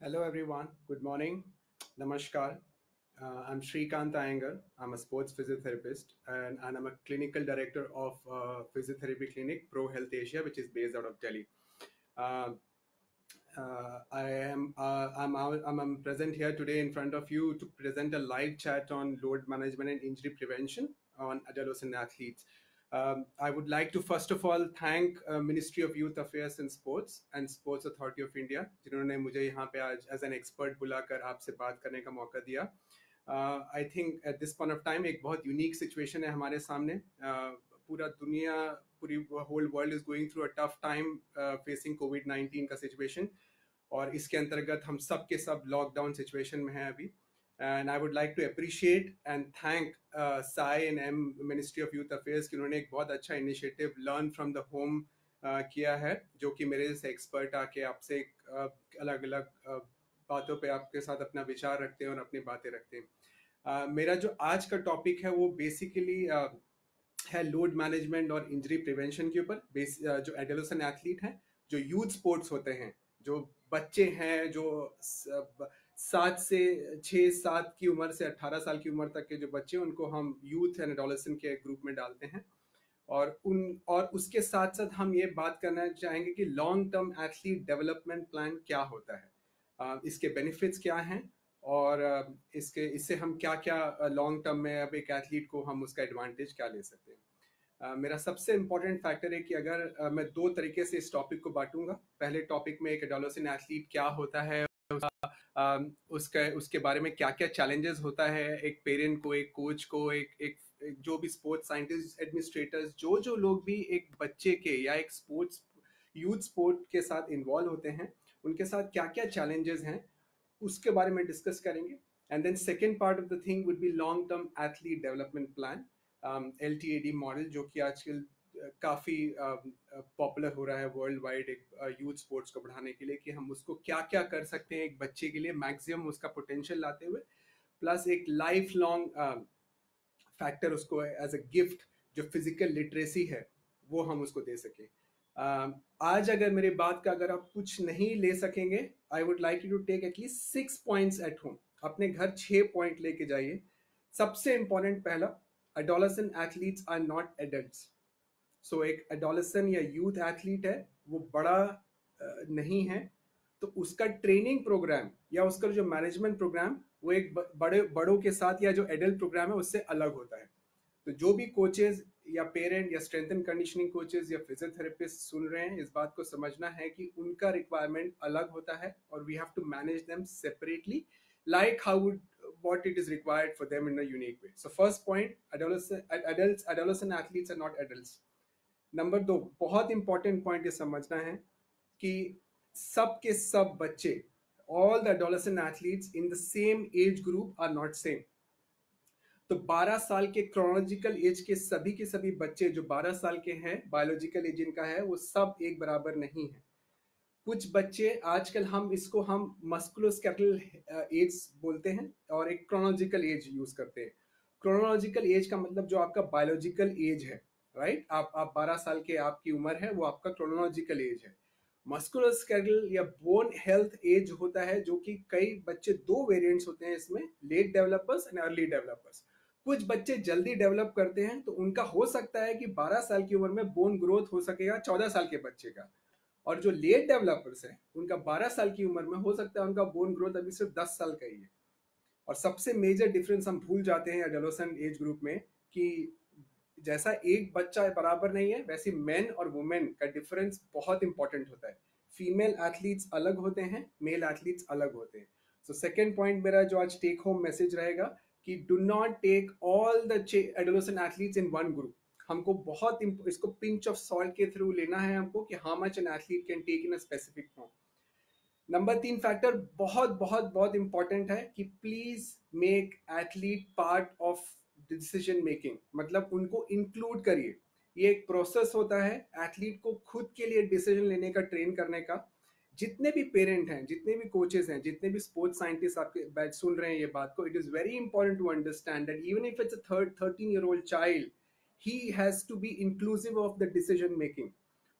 Hello, everyone. Good morning. Namaskar. I'm Shrikant Iyengar. I'm a sports physiotherapist and I'm a clinical director of physiotherapy clinic Pro Health Asia, which is based out of Delhi. Uh, I'm present here today in front of you to present a live chat on load management and injury prevention on adolescent athletes. I would like to first of all thank Ministry of Youth Affairs and Sports Authority of India जिन्होंने मुझे यहाँ पे आज as an expert बुलाकर आपसे बात करने का मौका दिया. I think at this point of time एक बहुत यूनिक सिचुएशन है हमारे सामने. पूरा दुनिया पूरी whole world is going through a tough time facing कोविड-19 का सिचुएशन और इसके अंतर्गत हम सब के सब लॉकडाउन सिचुएशन में हैं अभी. And I would like to appreciate and thank SAI and M ministry of youth affairs कि उन्होंने एक बहुत अच्छा initiative learn from the home किया है, जो कि मेरे जैसे एक्सपर्ट आके आपसे अलग अलग बातों पे आपके साथ अपना विचार रखते हैं और अपनी बातें रखते हैं. मेरा जो आज का टॉपिक है वो बेसिकली है लोड मैनेजमेंट और इंजरी प्रिवेंशन के ऊपर. जो एडोलेसेंट एथलीट हैं, जो यूथ स्पोर्ट्स होते हैं, जो बच्चे हैं, जो 7 की उम्र से 18 साल की उम्र तक के जो बच्चे, उनको हम यूथ एंड एडोलेसेंट के ग्रुप में डालते हैं. और उसके साथ साथ हम ये बात करना चाहेंगे कि long term athlete development plan क्या होता है, इसके बेनिफिट्स क्या हैं और इससे हम क्या क्या लॉन्ग टर्म में अब एक एथलीट को हम उसका एडवांटेज क्या ले सकते हैं. मेरा सबसे इम्पोर्टेंट फैक्टर है कि अगर मैं दो तरीके से इस टॉपिक को बांटूंगा. पहले टॉपिक में एक एडोलेसेंट एथलीट क्या होता है, उसका उसके बारे में क्या क्या चैलेंजेस होता है एक पेरेंट को, एक कोच को, एक जो भी स्पोर्ट्स साइंटिस्ट, एडमिनिस्ट्रेटर्स, जो लोग भी एक बच्चे के या एक स्पोर्ट्स यूथ स्पोर्ट के साथ इन्वॉल्व होते हैं, उनके साथ क्या क्या चैलेंजेस हैं उसके बारे में डिस्कस करेंगे. And then second part of the thing would be long term athlete development plan, LTAD model, जो कि आजकल काफ़ी पॉपुलर हो रहा है वर्ल्ड वाइड एक यूथ स्पोर्ट्स को बढ़ाने के लिए, कि हम उसको क्या क्या कर सकते हैं एक बच्चे के लिए मैक्सिमम उसका पोटेंशियल लाते हुए, प्लस एक लाइफ लॉन्ग फैक्टर उसको एज अ गिफ्ट जो फिजिकल लिटरेसी है वो हम उसको दे सकें. आज अगर मेरी बात का अगर आप कुछ नहीं ले सकेंगे, I would like you to take at least 6 points at home. अपने घर 6 पॉइंट लेके जाइए. सबसे इंपॉर्टेंट पहला, adolescent athletes are not adults. So एक adolescent या यूथ एथलीट है, वो बड़ा नहीं है, तो उसका ट्रेनिंग प्रोग्राम या उसका जो मैनेजमेंट प्रोग्राम वो एक बड़ों के साथ या जो एडल्ट प्रोग्राम है उससे अलग होता है. तो जो भी कोचेज या पेरेंट या स्ट्रेंथ एंड कंडीशनिंग कोचेज या फिजियोथेरेपिस्ट सुन रहे हैं, इस बात को समझना है कि उनका रिक्वायरमेंट अलग होता है और we have to manage them separately, like how would what it is required for them in a unique way. So first point, adolescent athletes are not adults. Number 2, बहुत इंपॉर्टेंट पॉइंट ये समझना है कि सब के सब बच्चे, all the adolescent athletes in the same age group are not same. तो 12 साल के क्रोनोलॉजिकल एज के सभी बच्चे जो 12 साल के हैं, बायोलॉजिकल एज इनका है, वो सब एक बराबर नहीं है. कुछ बच्चे आजकल हम मस्कुलोस्केलेटल एज बोलते हैं और एक क्रोनोलॉजिकल एज यूज करते हैं. क्रोनोलॉजिकल एज का मतलब जो आपका बायोलॉजिकल एज है, राइट. आप 12 साल के आपकी उम्र है, वो आपका क्रोनोलॉजिकल एज है. मस्कुलोस्केलेटल या बोन हेल्थ एज होता है, जो कि कई बच्चे, दो वेरिएंट्स होते हैं इसमें, late developers and early developers. कुछ बच्चे जल्दी डेवलप करते हैं, तो उनका हो सकता है कि 12 साल की उम्र में बोन ग्रोथ हो सकेगा 14 साल के बच्चे का. और जो लेट डेवलपर्स हैं, उनका 12 साल की उम्र में हो सकता है उनका बोन ग्रोथ अभी सिर्फ 10 साल का ही है. और सबसे मेजर डिफरेंस हम भूल जाते हैं एडोलेसेंट एज ग्रुप में, कि जैसा एक बच्चा बराबर नहीं है, वैसे मेन और वुमेन का डिफरेंस बहुत इंपॉर्टेंट होता है. फीमेल एथलीट्स अलग होते हैं, मेल एथलीट्स अलग होते हैं. सो सेकेंड पॉइंट मेरा जो आज टेक होम मैसेज रहेगा कि do not take all the adolescent athletes in one group. हमको बहुत इसको पिंच ऑफ सॉल्ट के थ्रू लेना है हमको, कि how much an athlete can take in a specific form. Number 3 factor बहुत बहुत बहुत इंपॉर्टेंट है कि please make athlete part of decision making. मतलब उनको इंक्लूड करिए. ये एक प्रोसेस होता है एथलीट को खुद के लिए डिसीजन लेने का, ट्रेन करने का. जितने भी पेरेंट हैं, जितने भी कोचेस हैं, जितने भी स्पोर्ट्स साइंटिस्ट आपके बैच सुन रहे हैं ये बात को, it is very important to understand that even if it's a 13-year-old child, he has to be inclusive of the decision making.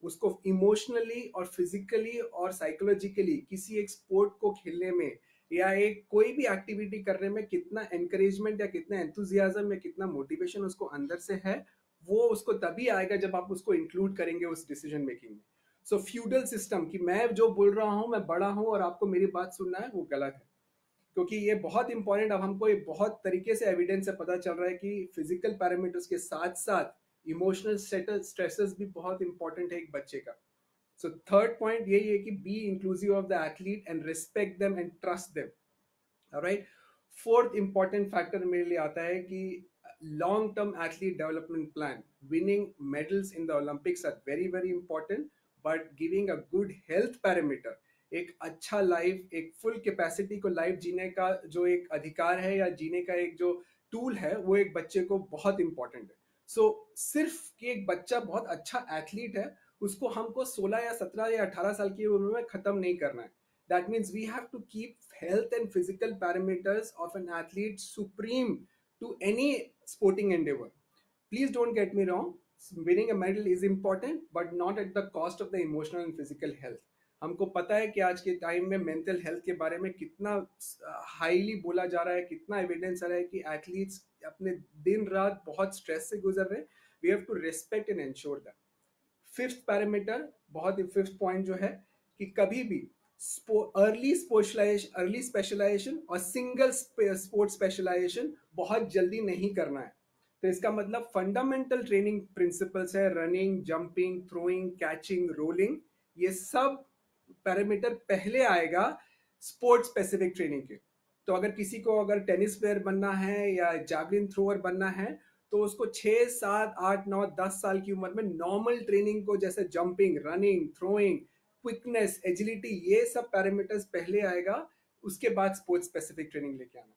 उसको इमोशनली और फिजिकली और साइकोलॉजिकली किसी एक स्पोर्ट को खेलने में या एक कोई भी एक्टिविटी करने में कितना एनकरेजमेंट या कितना एंथुजियाज्म या कितना मोटिवेशन उसको अंदर से है, वो उसको तभी आएगा जब आप उसको इंक्लूड करेंगे उस डिसीजन मेकिंग में। सो फ्यूडल सिस्टम कि मैं जो बोल रहा हूँ, मैं बड़ा हूँ और आपको मेरी बात सुनना है, वो गलत है। क्योंकि ये बहुत इंपॉर्टेंट, अब हमको ये बहुत तरीके से एविडेंस से पता चल रहा है कि फिजिकल पैरामीटर्स के साथ साथ इमोशनल स्ट्रेसेस भी बहुत इंपॉर्टेंट है एक बच्चे का। सो थर्ड पॉइंट यही है कि be inclusive of the athlete and respect them and trust them. Right. Fourth important factor मेरे लिए आता है कि long term athlete development plan, winning medals in the Olympics are very very important, but giving a good health parameter, एक अच्छा life, एक full capacity को life जीने का जो एक अधिकार है या जीने का एक जो टूल है, वो एक बच्चे को बहुत इंपॉर्टेंट है। सो सिर्फ कि एक बच्चा बहुत अच्छा एथलीट है, उसको हमको 16 या 17 या 18 साल की उम्र में खत्म नहीं करना है। That means we have to keep health and physical parameters of an athlete supreme to any sporting endeavor. Please don't get me wrong. Winning a medal is important, but not at the cost of the emotional and physical health. हमको पता है कि आज के time में mental health के बारे में कितना हाईली बोला जा रहा है, कितना एविडेंस आ रहा है कि एथलीट्स अपने दिन रात बहुत स्ट्रेस से गुजर रहे हैं। We have to respect and ensure that. Fifth parameter, बहुत फिफ्थ पॉइंट जो है कि कभी भी अर्ली स्पेशलाइजेशन और सिंगल स्पोर्ट स्पेशलाइजेशन बहुत जल्दी नहीं करना है। तो इसका मतलब फंडामेंटल ट्रेनिंग प्रिंसिपल्स है, running, jumping, throwing, catching, rolling, ये सब पैरामीटर पहले आएगा स्पोर्ट स्पेसिफिक ट्रेनिंग के। तो अगर किसी को अगर टेनिस प्लेयर बनना है या जैवलिन थ्रोअर बनना है, तो उसको 6, 7, 8, 9, 10 साल की उम्र में नॉर्मल ट्रेनिंग को, जैसे jumping, running, throwing, quickness, agility, ये सब पैरामीटर्स पहले आएगा, उसके बाद स्पोर्ट्स स्पेसिफिक ट्रेनिंग लेके आना।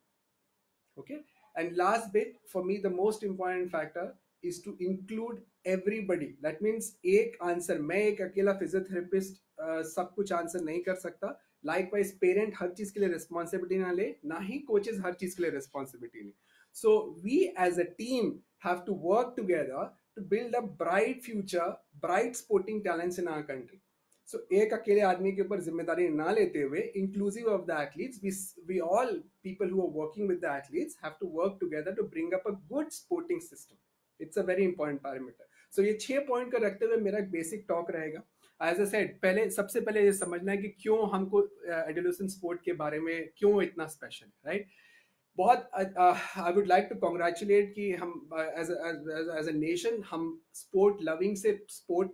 Okay, and last bit for me, the most important factor is to include everybody. That means एक आंसर, मैं एक अकेला फिजियोथेरेपिस्ट सब कुछ आंसर नहीं कर सकता। लाइकवाइज पेरेंट हर चीज के लिए रिस्पॉन्सिबिलिटी ना ले, ना ही कोचेस हर चीज के लिए रिस्पॉन्सिबिलिटी ले। So we as a team have to work together to build a bright future, bright sporting talents in our country. So एक अकेले आदमी के ऊपर जिम्मेदारी ना लेते हुए, inclusive of the athletes, we all people who are working with the athletes have to work together to bring up a good sporting system. It's a very important parameter. So ये 6 पॉइंट का रखते हुए मेरा basic talk रहेगा। As a said, पहले सबसे पहले ये समझना है कि क्यों हमको एडोलेसेंट स्पोर्ट के बारे में क्यों इतना स्पेशल है, राइट। बहुत I would like to congratulate कि हम एज अ नेशन हम स्पोर्ट लविंग से स्पोर्ट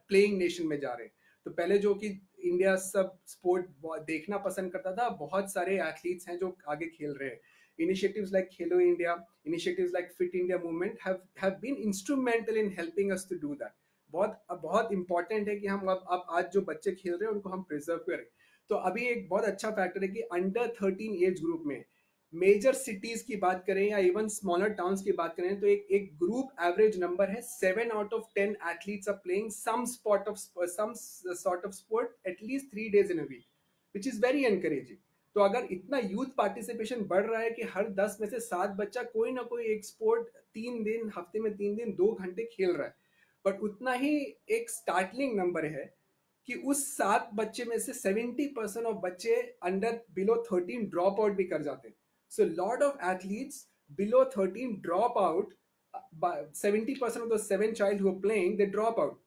प्लेइंग नेशन में जा रहे हैं। तो पहले जो कि इंडिया सब स्पोर्ट देखना पसंद करता था, बहुत सारे एथलीट्स हैं जो आगे खेल रहे हैं। Initiatives like Khelo India, initiatives like Fit India movement have been instrumental in helping us to do that. बहुत इंपॉर्टेंट है कि हम अब आज जो बच्चे खेल रहे हैं उनको हम प्रिजर्व करें। तो अभी एक बहुत अच्छा फैक्टर है कि अंडर 13 एज ग्रुप में मेजर सिटीज की बात करें या इवन स्मॉलर टाउन्स की बात करें, तो एक ग्रुप एवरेज नंबर है 7 out of 10 athletes are playing some sort of sport at least 3 days in a week, which is very encouraging. तो अगर इतना यूथ पार्टिसिपेशन बढ़ रहा है कि हर 10 में से 7 बच्चा कोई ना कोई एक स्पोर्ट 3 दिन, हफ्ते में 3 दिन 2 घंटे खेल रहा है, बट उतना ही एक स्टार्टलिंग नंबर है कि उस 7 बच्चे में से 70% ऑफ बच्चे अंडर बिलो 13 ड्रॉप आउट भी कर जाते हैं। So a lot of athletes below 13 drop out. 70% of the 7 child who are playing, they drop out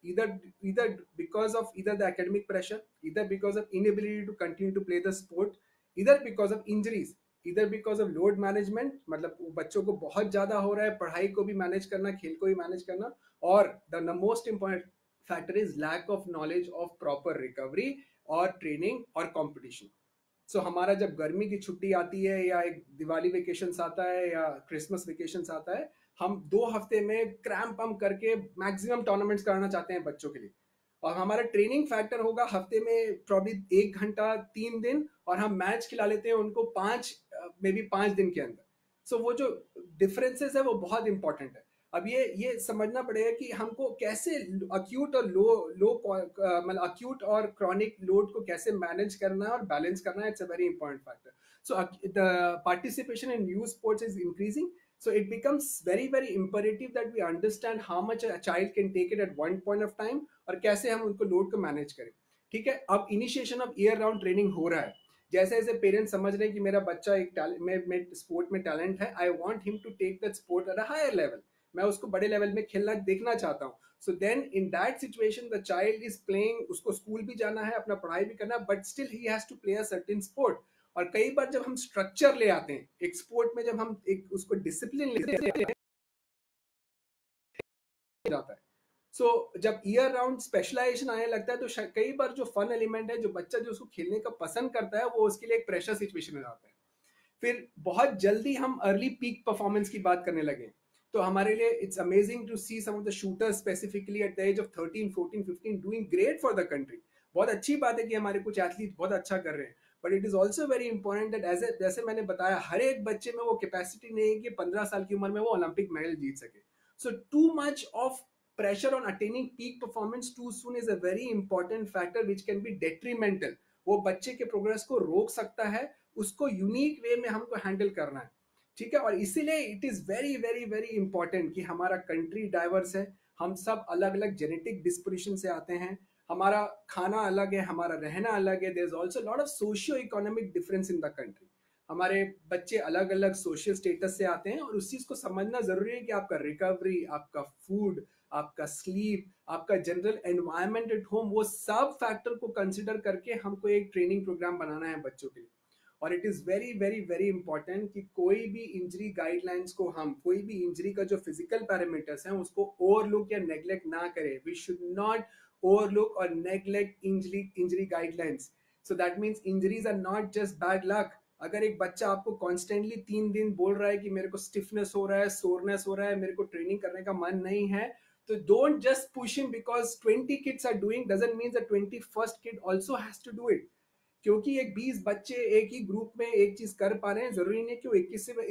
either because of either the academic pressure, either because of inability to continue to play the sport, either because of injuries, either because of load management, मतलब बच्चों को बहुत ज़्यादा हो रहा है, पढ़ाई को भी मैनेज करना, खेल को भी मैनेज करना, और the most important factor is lack of knowledge of proper recovery और training और competition. सो हमारा जब गर्मी की छुट्टी आती है या एक दिवाली वेकेशन आता है या क्रिसमस वेकेशन आता है, हम 2 हफ्ते में क्रैम्प पम्प करके मैक्सिमम टूर्नामेंट्स कराना चाहते हैं बच्चों के लिए, और हमारा ट्रेनिंग फैक्टर होगा हफ्ते में प्रॉब्ली 1 घंटा 3 दिन, और हम मैच खिला लेते हैं उनको 5 दिन के अंदर। सो वो जो डिफरेंसेस है वो बहुत इंपॉर्टेंट है। अब ये समझना पड़ेगा कि हमको कैसे अक्यूट और लो मतलब अक्यूट और क्रॉनिक लोड को कैसे मैनेज करना है और बैलेंस करना है। It's a very important factor. So the participation in youth sports is increasing. So it becomes very very imperative that we understand how much a child can take it at one point of time और कैसे हम उनको load को manage करें. ठीक है, अब initiation of year round training हो रहा है. जैसे जैसे पेरेंट्स समझ रहे हैं कि मेरा बच्चा एक में स्पोर्ट में टैलेंट है, I want him to take that sport at a higher level. मैं उसको बड़े लेवल में खेलना देखना चाहता हूँ. So then in that situation the child is playing, उसको स्कूल भी जाना है, अपना पढ़ाई भी करना है, but still he has to play a certain sport. और कई बार जब हम स्ट्रक्चर ले आते हैं एक स्पोर्ट में, जब हम एक उसको डिसिप्लिन लेते हैं जाता है. सो जब ईयर राउंड स्पेशलाइजेशन आने लगता है तो कई बार जो फन एलिमेंट है, जो बच्चा जो उसको खेलने का पसंद करता है, वो उसके लिए एक प्रेशर सिचुएशन में जाता है. फिर बहुत जल्दी हम अर्ली पीक परफॉर्मेंस की बात करने लगे. तो हमारे लिए it's amazing to see some of the shooters specifically at the age of 13 14 15 doing great for the country. बहुत अच्छी बात है कि हमारे कुछ एथलीट बहुत अच्छा कर रहे हैं, but it is also very important that as जैसे मैंने बताया, हर एक बच्चे में वो कैपेसिटी नहीं है कि 15 साल की उम्र में वो ओलंपिक मेडल जीत सके. So too much of pressure on attaining peak performance too soon is a very important factor which can be detrimental. वो बच्चे के प्रोग्रेस को रोक सकता है. उसको यूनिक वे में हमको हैंडल करना है. ठीक है, और इसीलिए it is very very very important कि हमारा कंट्री डाइवर्स है. हम सब अलग अलग जेनेटिक डिस्पोजिशन से आते हैं. हमारा खाना अलग है, हमारा रहना अलग है. There is also lot of socio economic difference in the country. हमारे बच्चे अलग अलग सोशल स्टेटस से आते हैं, और उस चीज को समझना जरूरी है कि आपका रिकवरी, आपका फूड, आपका स्लीप, आपका जनरल एनवायरनमेंट एट होम, वो सब फैक्टर को कंसिडर करके हमको एक ट्रेनिंग प्रोग्राम बनाना है बच्चों के लिए. और it is very very very important कि कोई भी इंजरी गाइडलाइंस को, हम कोई भी इंजरी का जो फिजिकल पैरामीटर्स हैं उसको ओवरलुक या नेग्लेक्ट ना करें. वी शुड नॉट ओवरलुक और neglect injury guidelines. So that means injuries are not just bad luck. अगर एक बच्चा आपको कॉन्स्टेंटली 3 दिन बोल रहा है कि मेरे को स्टिफनेस हो रहा है, सोरनेस हो रहा है, मेरे को ट्रेनिंग करने का मन नहीं है, तो don't just push him because 20 kids are doing doesn't mean the 21st kid also has to do it. क्योंकि एक 20 बच्चे एक ही ग्रुप में एक चीज कर पा रहे हैं, जरूरी नहीं कि वो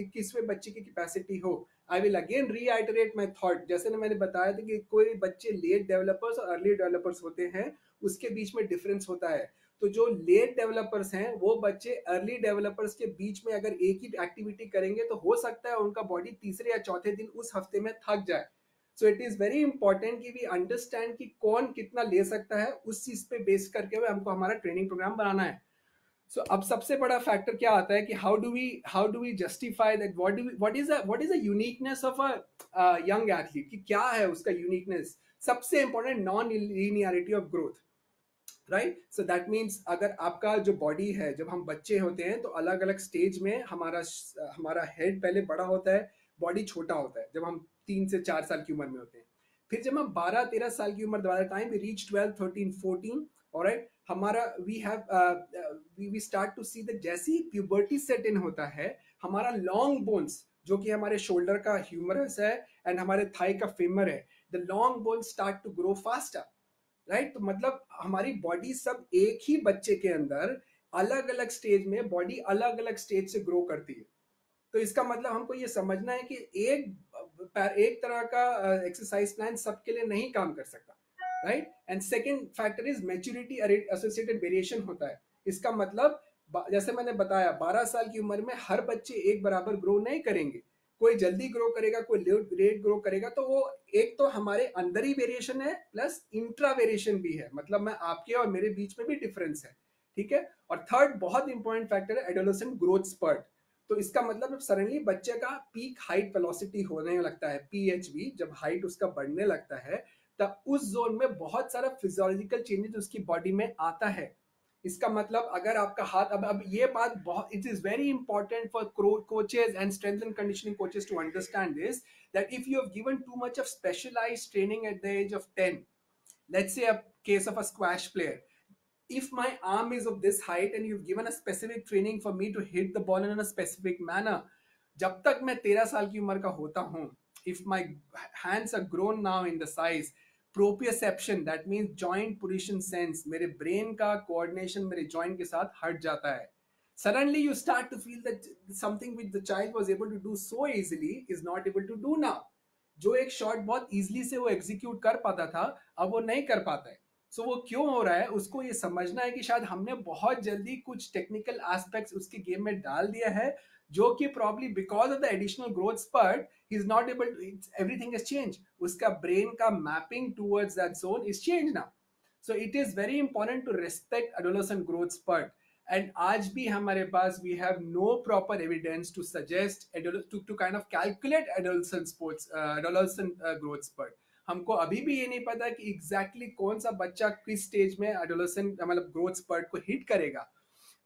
21वें बच्चे की कैपेसिटी हो. I will again reiterate my thought. जैसे मैंने बताया था कि कोई बच्चे लेट डेवलपर्स और अर्ली डेवलपर्स होते हैं, उसके बीच में डिफरेंस होता है. तो जो लेट डेवलपर्स हैं वो बच्चे अर्ली डेवलपर्स के बीच में अगर एक ही एक्टिविटी करेंगे तो हो सकता है उनका बॉडी तीसरे या चौथे दिन उस हफ्ते में थक जाए. So it is very important कि वी अंडरस्टैंड कि कौन कितना ले सकता है, उस चीज पे बेस करके हुए हमको हमारा ट्रेनिंग प्रोग्राम बनाना है. सो अब सबसे बड़ा फैक्टर क्या आता है कि how do we justify that, what is the uniqueness of a young athlete, कि क्या है उसका यूनिकनेस. सबसे important non linearity of growth. Right, so that means अगर आपका जो बॉडी है, जब हम बच्चे होते हैं तो अलग अलग स्टेज में हमारा हेड पहले बड़ा होता है, बॉडी छोटा होता है जब हम 3 से 4 साल की उम्र में होते हैं. फिर जब हम 12-13 साल की उम्र, by the time we reach 12 13 14, alright, हमारा we start to see that जैसे ही प्यूबर्टी सेट इन होता है, हमारा लॉन्ग बोन्स जो कि हमारे शोल्डर का ह्यूमरस है एंड हमारे थाई का फेमर है, the long bones start to grow faster. Right, तो मतलब हमारी बॉडी सब एक ही बच्चे के अंदर अलग अलग स्टेज में बॉडी अलग अलग स्टेज से ग्रो करती है. तो इसका मतलब हमको ये समझना है कि एक तरह का एक्सरसाइज प्लान सबके लिए नहीं काम कर सकता. Right, and second factor is maturity associated variation होता है. इसका मतलब जैसे मैंने बताया 12 साल की उम्र में हर बच्चे एक बराबर ग्रो नहीं करेंगे. कोई जल्दी ग्रो करेगा, कोई लेट ग्रो करेगा. तो वो एक तो हमारे अंदर ही वेरिएशन है, प्लस इंट्रा वेरिएशन भी है. मतलब मैं आपके और मेरे बीच में भी डिफरेंस है. ठीक है, और थर्ड बहुत इंपॉर्टेंट फैक्टर है एडोलेसेंट ग्रोथ स्पर्ट. तो इसका मतलब सडनली बच्चे का पीक हाइट वेलोसिटी होने लगता है, पीएचवी, जब हाइट उसका बढ़ने लगता है, तब उस जोन में बहुत सारा फिजियोलॉजिकल चेंजेस उसकी बॉडी में आता है. इसका मतलब अगर आपका हाथ, अब ये बात बहुत, it is very important for coaches and strength and conditioning coaches to understand this, that if you have given too much of specialised training at the age of 10, let's say a case of a squash player, if my arm is of this height and you've given a specific training for me to hit the ball in a specific manner, जब तक मैं 13 साल की उम्र का होता हूं, if my hands are grown now in the size, proprioception, that means joint position sense, मेरे brain का coordination मेरे joint के साथ हट जाता है. Suddenly you start to feel that something which the child was able to do so easily is not able to do now. जो एक शॉट बहुत easily से वो execute कर पाता था, अब वो नहीं कर पाता है. सो वो क्यों हो रहा है, उसको ये समझना है कि शायद हमने बहुत जल्दी कुछ टेक्निकल एस्पेक्ट्स उसके गेम में डाल दिया है, जो कि probably because of the additional growth spurt he is not able to, everything is change, उसका ब्रेन का mapping towards that zone is change now. So it is very important to respect adolescent growth spurt. And आज भी हमारे पास we have no proper evidence to suggest to kind of calculate adolescent growth spurt. हमको अभी भी ये नहीं पता कि exactly कौन सा बच्चा किस स्टेज में adolescent मतलब growth spurt को hit करेगा.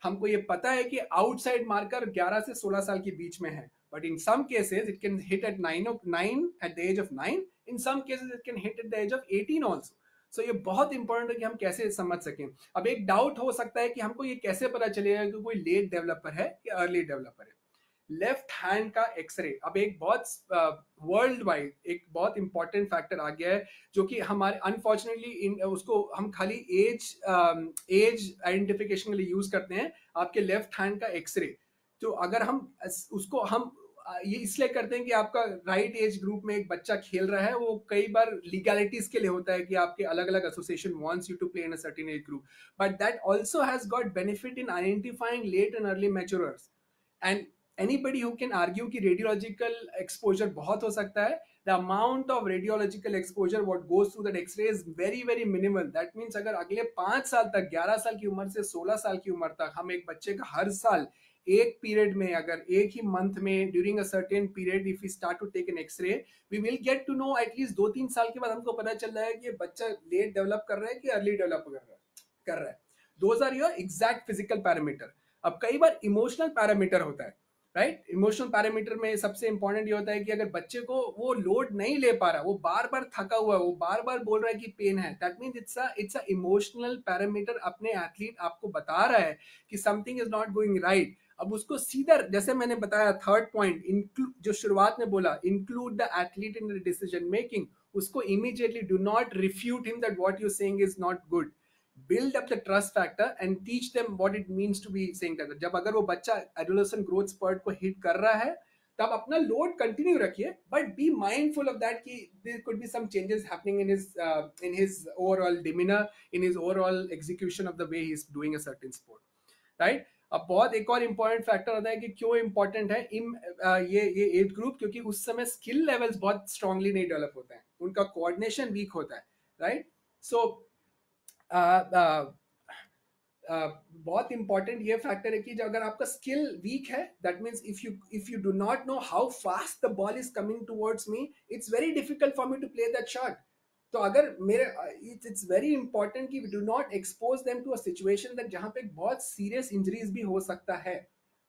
हमको ये पता है कि आउटसाइड मार्कर 11 से 16 साल के बीच में है, but in some cases it can hit at 9 at the age of 9. In some cases it can hit at the age of 18 also. So ये बहुत इंपॉर्टेंट है कि हम कैसे समझ सकें. अब एक डाउट हो सकता है कि हमको ये कैसे पता चलेगा कि कोई लेट डेवलपर है या अर्ली डेवलपर है. लेफ्ट हैंड का एक्सरे अब एक बहुत वर्ल्ड वाइड एक बहुत इंपॉर्टेंट फैक्टर आ गया है, जो कि हमारे अनफॉर्चुनेटली उसको हम खाली एज आइडेंटिफिकेशन के लिए यूज करते हैं. आपके लेफ्ट हैंड का एक्सरे, तो अगर हम उसको हम ये इसलिए करते हैं कि आपका राइट एज ग्रुप में एक बच्चा खेल रहा है, वो कई बार लीगैलिटीज के लिए होता है कि आपके अलग अलग association wants you to play in a certain age group, but that also has got benefit in identifying late and early maturers. And anybody who can argue कि radiological exposure बहुत हो सकता है, the amount of radiological exposure what goes through that x-ray is very very minimal. That means अगर अगले 5 साल तक 11 साल की उम्र से 16 साल की उम्र तक हम एक बच्चे का हर साल एक पीरियड में, अगर एक ही मंथ में during a certain period if we start to take an x-ray, we will get to know at least 2-3 साल के बाद हमको पता चल रहा है कि ये बच्चा लेट डेवलप कर रहा है कि अर्ली डेवलप कर रहा है. Those are your exact physical parameter. अब कई बार इमोशनल पैरामीटर होता है, राइट. इमोशनल पैरामीटर में सबसे इंपॉर्टेंट ये होता है कि अगर बच्चे को वो लोड नहीं ले पा रहा, वो बार बार थका हुआ है, वो बार बार बोल रहा है कि पेन है, that means it's a emotional parameter. अपने एथलीट आपको बता रहा है कि something is not going right. अब उसको सीधा, जैसे मैंने बताया थर्ड पॉइंट जो शुरुआत में बोला, include the athlete in the decision making. उसको immediately do not refute him that what you saying is not good. build up the trust factor and teach them what it means to be saying that. जब अगर वो बच्चा adolescent growth spurt को hit कर रहा है, तब अपना लोड कंटिन्यू रखिए, but be mindful of that कि there could be some changes happening in his overall demeanour, in his overall execution of the way he is doing a certain sport, right. अब बहुत एक और important factor होता है कि क्यों important है ये एज ग्रुप, क्योंकि उस समय स्किल लेवल्स बहुत स्ट्रांगली नहीं डेवलप होते हैं, उनका कोऑर्डिनेशन वीक होता है, राइट. सो बहुत इंपॉर्टेंट ये फैक्टर है कि अगर आपका स्किल वीक है, that means if you do not know how fast the ball is coming towards me, it's very difficult for me to play that shot. तो अगर मेरे इट्स वेरी इंपॉर्टेंट कि we do not expose them to a situation that जहां पे बहुत serious injuries भी हो सकता है,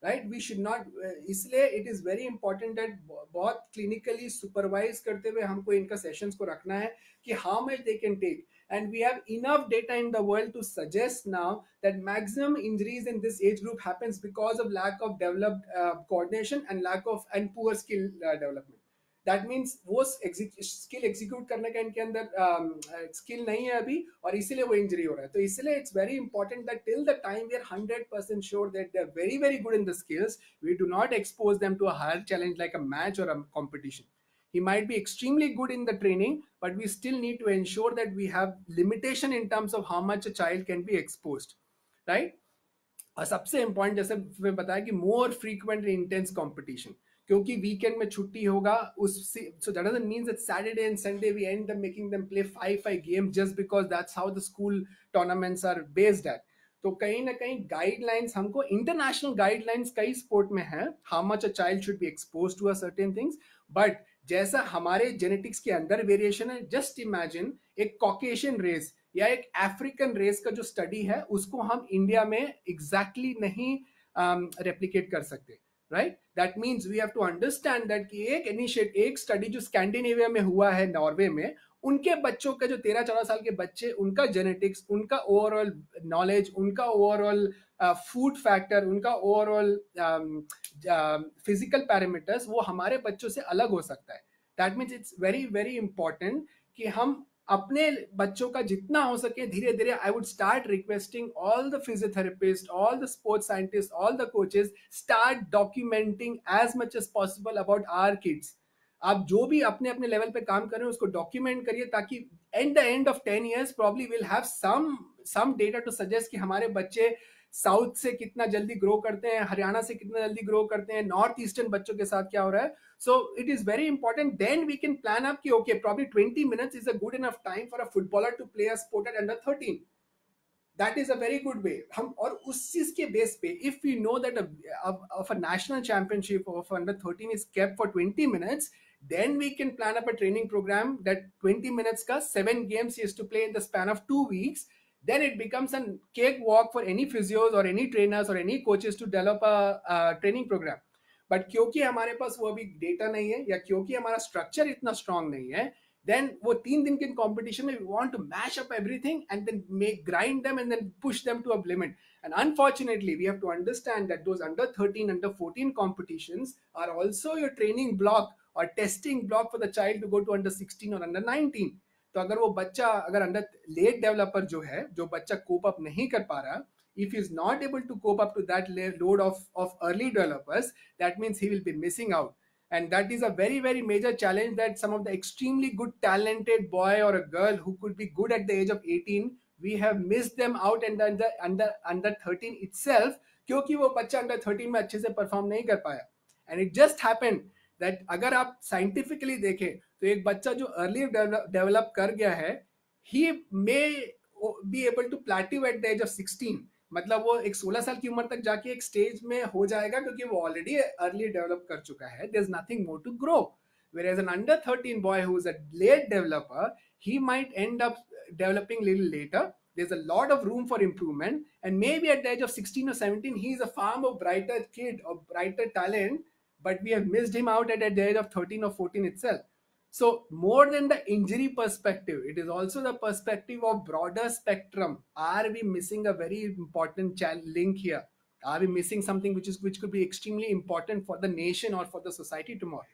राइट. वी शुड नॉट, इसलिए it is very important that बहुत क्लिनिकली सुपरवाइज करते हुए हमको इनका सेशंस को रखना है कि how much they can take. And we have enough data in the world to suggest now that maximum injuries in this age group happens because of lack of developed coordination and poor skill development. That means वो skill execute करने का इनके अंदर skill नहीं है अभी, और इसीलिए वो injury हो रहा है. तो इसीलिए it's very important that till the time we are 100% sure that they are very very good in the skills, we do not expose them to a higher challenge like a match or a competition. He might be extremely good in the training, but we still need to ensure that we have limitation in terms of how much a child can be exposed, right. और सबसे important, जैसे मैं बताया कि more frequent and intense competition, क्योंकि weekend में छुट्टी होगा उससे, so that doesn't mean that Saturday and Sunday we end up making them play 5 games just because that's how the school tournaments are based at. तो कहीं ना कहीं guidelines, हमको इंटरनेशनल गाइडलाइंस कई स्पोर्ट में है, how much a child should be expose to a certain things, but जैसा हमारे जेनेटिक्स के अंदर वेरिएशन है, जस्ट इमेजिन एक कॉकेशियन रेस या एक अफ्रीकन रेस का जो स्टडी है उसको हम इंडिया में एग्जैक्टली नहीं रेप्लिकेट कर सकते, right. That means we have to understand that कि एक स्टडी जो स्कैंडिनेविया में हुआ है, नॉर्वे में, उनके बच्चों के जो 13-14 साल के बच्चे, उनका जेनेटिक्स, उनका ओवरऑल नॉलेज, उनका ओवरऑल फूड फैक्टर, उनका ओवरऑल फिजिकल पैरामीटर्स वो हमारे बच्चों से अलग हो सकता है. That means it's very very important कि हम अपने बच्चों का जितना हो सके धीरे धीरे, I would start requesting all the physiotherapist, all the sports scientist, all the coaches, start documenting as much as possible about our kids. आप जो भी अपने अपने लेवल पे काम कर रहे हैं उसको डॉक्यूमेंट करिए, ताकि at the end of 10 years probably we'll have some data to suggest कि हमारे बच्चे साउथ से कितना जल्दी ग्रो करते हैं, हरियाणा से कितना जल्दी ग्रो करते हैं, नॉर्थ ईस्टर्न बच्चों के साथ क्या हो रहा है. So it is very important. Then we can plan up कि okay, probably 20 minutes is a good enough time for a footballer to play a sport at under 13. That is a very good way. हम और उस चीज के base पे if we know that a national championship of under 13 is kept for 20 minutes, then we can plan up a training program that 20 minutes ka 7 games he has to play in the span of 2 weeks. Then it becomes a cakewalk for any physios or any trainers or any coaches to develop a training program. But क्योंकि हमारे पास वो अभी data नहीं है या क्योंकि हमारा structure इतना स्ट्रांग नहीं है, then वो 3 दिन के कंपटीशन में we want to mash up everything and then grind them and then push them to a limit. And unfortunately we have to understand that those under 13 under 14 competitions are also your training block or testing block for the child to go to under 16 or under 19. तो अगर वो बच्चा अगर under late developer जो है, जो बच्चा cope up नहीं कर पा रहा, if he is not able to cope up to that load of early developers, that means he will be missing out. And that is a very, very major challenge that some of the extremely good talented boy or a girl who could be good at the age of 18, we have missed them out and under 13 itself, क्योंकि वो बच्चा under 13 में अच्छे से perform नहीं कर पाया. And it just happened that अगर आप साइंटिफिकली देखें तो एक बच्चा जो अर्ली डेवलप कर गया है, he may be able to plateau at the age of 16. मतलब वो एक 16 साल की उम्र तक जाके एक स्टेज में हो जाएगा क्योंकि वो ऑलरेडी अर्ली डेवलप कर चुका है. There is nothing more to grow. Whereas an under 13 boy who is a late developer, he might end up developing little later. There's a lot of room for improvement, and maybe at the age of 16 or 17 he is a far more brighter kid or brighter talent, but we have missed him out at the age of 13 or 14 itself. So more than the injury perspective, it is also the perspective of broader spectrum. Are we missing a very important link here? Are we missing something which could be extremely important for the nation or for the society tomorrow?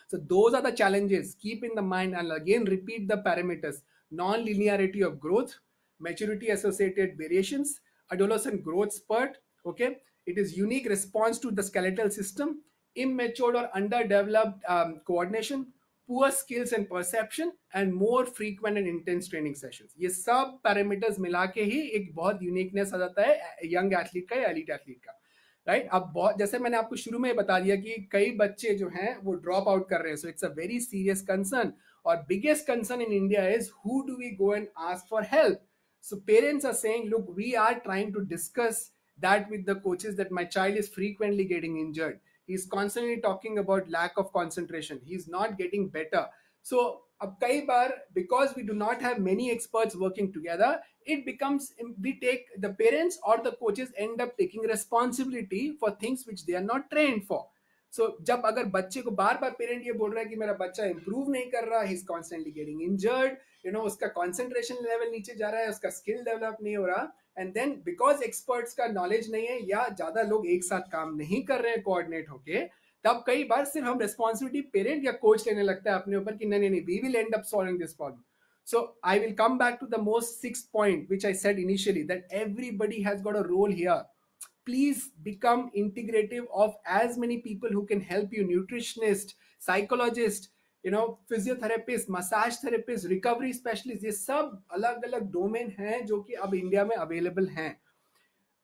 So those are the challenges. Keep in the mind and again repeat the parameters: non-linearity of growth, maturity associated variations, adolescent growth spurt. Okay, it is unique response to the skeletal system, immature or underdeveloped coordination, poor skills and perception, and more frequent and intense training sessions. ये सब parameters मिला के ही एक बहुत uniqueness आ जाता है young athlete का या एलीट एथलीट का. राइट अब बहुत जैसे मैंने आपको शुरू में बता दिया कि कई बच्चे जो हैं वो ड्रॉप आउट कर रहे हैं. So it's a very serious concern और biggest concern in India is who do we go and ask for help. So parents are saying, look, we are trying to discuss that with the coaches that my child is frequently getting injured. He's constantly talking about lack of concentration. He's not getting better. So अब कई बार because we do not have many experts working together, it becomes we take the parents or the coaches end up taking responsibility for things which they are not trained for. So जब अगर बच्चे को बार बार parent ये बोल रहा है कि मेरा बच्चा इंप्रूव नहीं कर रहा, he is constantly getting injured, उसका कॉन्सेंट्रेशन लेवल नीचे जा रहा है, उसका स्किल डेवलप नहीं हो रहा, एंड देन बिकॉज एक्सपर्ट्स का नॉलेज नहीं है या ज्यादा लोग एक साथ काम नहीं कर रहे हैं कोऑर्डिनेट होके, तब कई बार सिर्फ हम रेस्पॉन्सिबिलिटी पेरेंट या कोच लेने लगता है अपने ऊपर कि नहीं नहीं we will end up solving this problem. So I will come back to the most sixth point which I said initially, that everybody has got a role here. Please become integrative of as many people who can help you: nutritionist, psychologist, physiotherapist, massage therapist, recovery specialist. ये सब अलग अलग domain हैं जो कि अब India में available हैं.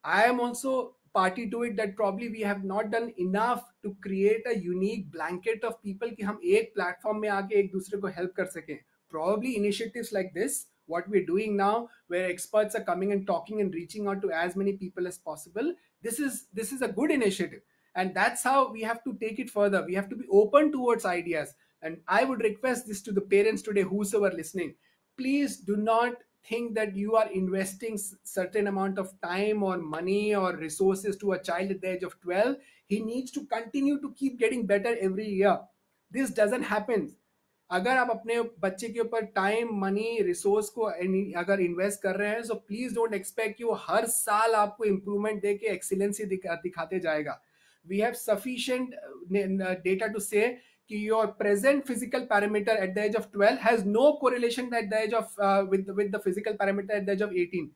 I am also party to it that probably we have not done enough to create a unique blanket of people कि हम एक प्लेटफॉर्म में आके एक दूसरे को हेल्प कर सकें. Probably initiatives like this, what we're doing now, where experts are coming and talking and reaching out to as many people as possible, this is a good initiative, and that's how we have to take it further. We have to be open towards ideas, and I would request this to the parents today, whosoever listening, please do not think that you are investing certain amount of time or money or resources to a child at the age of 12. He needs to continue to keep getting better every year. This doesn't happen. अगर आप अपने बच्चे के ऊपर time, money, resource को अगर invest कर रहे हैं, सो प्लीज डोंट एक्सपेक्ट कि वो हर साल आपको इंप्रूवमेंट दे के एक्सीलेंसी दिखाते जाएगा. We have sufficient data to say कि your present physical parameter at the age of 12 has no correlation at the age of with the physical parameter at the age of 18.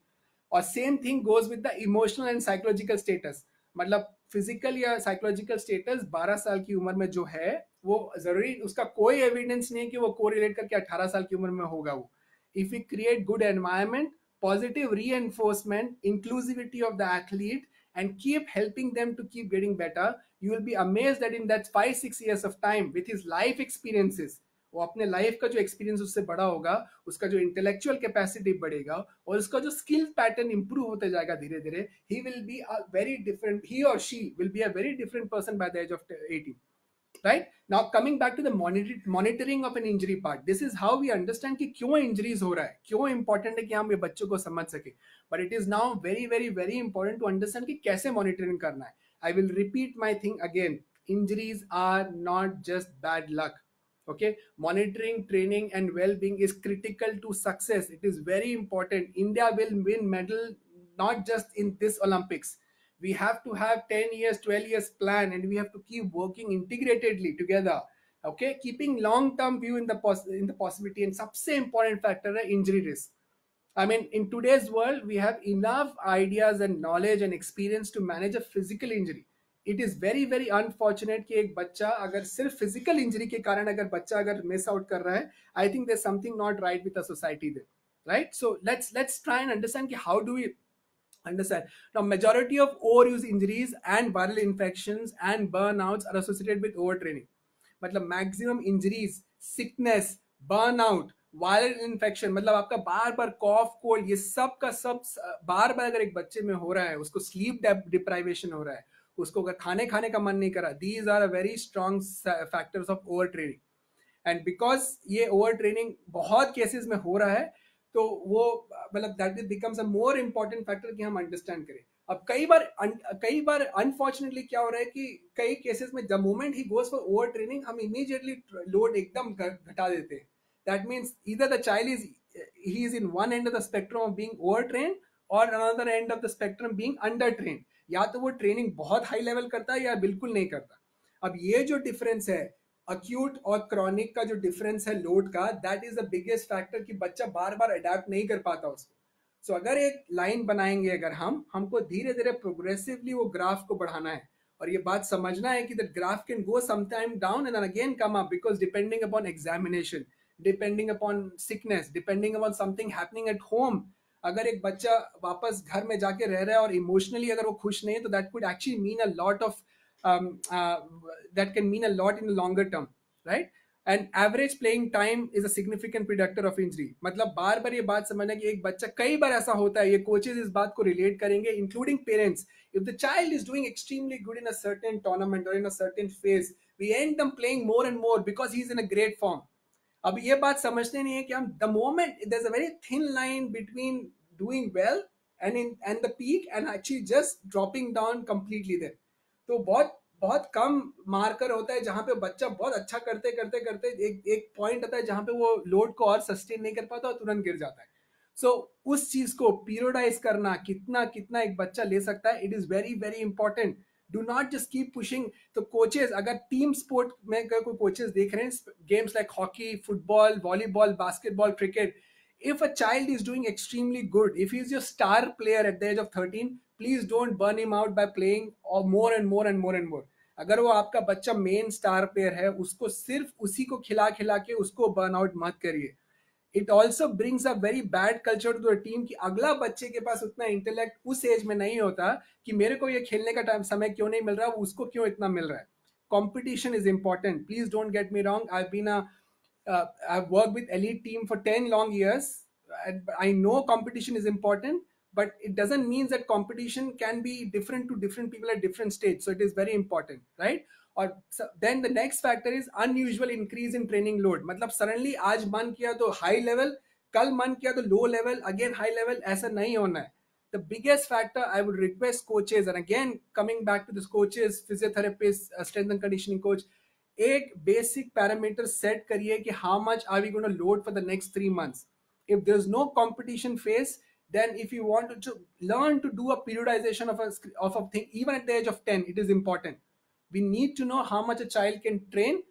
और same thing goes with the emotional and psychological status. मतलब physical या psychological status 12 साल की उम्र में जो है वो जरूरी उसका कोई एविडेंस नहीं कि वो कोरिलेट करके 18 साल की उम्र में होगा. वो if you create good environment, positive reinforcement, inclusivity of the athlete, and keep helping them to keep getting better, you will be amazed that in that 5-6 years of time with his life experiences, वो अपने life का जो experience उससे बड़ा होगा, उसका जो intellectual capacity बढ़ेगा और उसका जो स्किल पैटर्न इंप्रूव होते जाएगा धीरे धीरे, he will be a very different, he और she will be a very different person by the age of 18. Right now, coming back to the monitoring of an injury part, this is how we understand कि क्यों injuries हो रहा है, क्यों important है कि हम ये बच्चों को समझ सके. But it is now very very very important to understand कि कैसे monitoring करना है. I will repeat my thing again. Injuries are not just bad luck. Okay, monitoring, training, and well-being is critical to success. It is very important. India will win medal not just in this Olympics. We have to have 10 years 12 years plan, and we have to keep working integratedly together. Okay, keeping long term view in the possibility. And सबसे important factor है injury risk. I mean, in today's world we have enough ideas and knowledge and experience to manage a physical injury. It is very very unfortunate कि एक बच्चा अगर सिर्फ physical injury के कारण अगर बच्चा अगर miss out कर रहा है, I think there's something not right with the society there, right? So let's try and understand कि how do we understand. Now, majority of overuse injuries and viral infections and burnouts are associated with overtraining. मतलब maximum injuries, sickness, burnout, viral infection, मतलब आपका बार बार कॉफ cold, ये सब का सब बार बार अगर एक बच्चे में हो रहा है, उसको स्लीप डिप्राइवेशन हो रहा है, उसको अगर खाने का मन नहीं कर रहा, these are a very strong factors of over training. And because ये ओवर ट्रेनिंग बहुत केसेस में हो रहा है, तो वो मतलब that becomes a more important factor कि हम अंडरस्टैंड करें. अब कई बार अनफॉर्चुनेटली क्या हो रहा है कि कई केसेस में the moment he goes for over training, हम इमीडिएटली लोड एकदम घटा देते हैं. That means either the child is in one end of the spectrum of being over train और another end of the spectrum being under train. या तो वो training बहुत हाई लेवल करता है या बिल्कुल नहीं करता. अब ये जो डिफरेंस है अक्यूट और क्रॉनिक का, जो डिफरेंस है लोड का, that is the biggest factor कि बच्चा बार बार अडेप्ट नहीं कर पाता उसको. सो अगर एक लाइन बनाएंगे, अगर हमको धीरे धीरे प्रोग्रेसिवली वो ग्राफ को बढ़ाना है, और ये बात समझना है कि the graph can go sometime down and again come up, because depending upon examination, depending upon sickness, depending upon something happening at home. अगर एक बच्चा वापस घर में जाके रह रहा है और इमोशनली अगर वो खुश नहीं है, तो that could actually mean a lot of that can mean a lot in the longer term, right? And average playing time is a significant predictor of injury. मतलब बार बार ये बात समझना कि एक बच्चा, कई बार ऐसा होता है, ये कोचेस इस बात को रिलेट करेंगे, including parents. If the child is doing extremely good in a certain tournament or in a certain phase, we end them playing more and more because he's in a great form. अब ये बात समझते नहीं है कि हम the moment there's a very thin line between doing well and the peak and actually just dropping down completely there. तो बहुत बहुत कम मार्कर होता है जहां पे बच्चा बहुत अच्छा करते करते करते एक पॉइंट आता है जहां पे वो लोड को और सस्टेन नहीं कर पाता और तुरंत गिर जाता है. सो उस चीज को पीरियडाइज करना, कितना कितना एक बच्चा ले सकता है, it is very very important. Do not just keep pushing. तो कोचेस, अगर टीम स्पोर्ट में अगर कोई कोचेस देख रहे हैं, games like hockey, football, volleyball, basketball, cricket, if a child is doing extremely good, if he is your star player at the age of 13, please don't burn him out by playing more and more and more and more. अगर वो आपका बच्चा main star player है, उसको सिर्फ उसी को खिला खिला के उसको बर्न आउट मत करिए. It also brings a very bad culture to the team कि अगला बच्चे के पास उतना इंटेलेक्ट उस एज में नहीं होता कि मेरे को ये खेलने का टाइम समय क्यों नहीं मिल रहा, उसको क्यों इतना मिल रहा है. Competition is important. Please don't get me wrong. I've worked with elite team for 10 long years, and I know competition is important, but it doesn't mean that competition can be different to different people at different stages. So it is very important, right? Or then the next factor is unusual increase in training load. मतलब suddenly आज मन किया तो high level, कल मन किया तो low level, again high level, ऐसा नहीं होना है. The biggest factor I would request coaches, and again coming back to this coaches, physiotherapists, strength and conditioning coach, एक बेसिक पैरामीटर सेट करिए कि how much are we going to load for the next 3 months. If there's no competition phase, then if you want to learn to do a periodization of a thing, even at the age of 10, it is important. We need to know how much a child can train.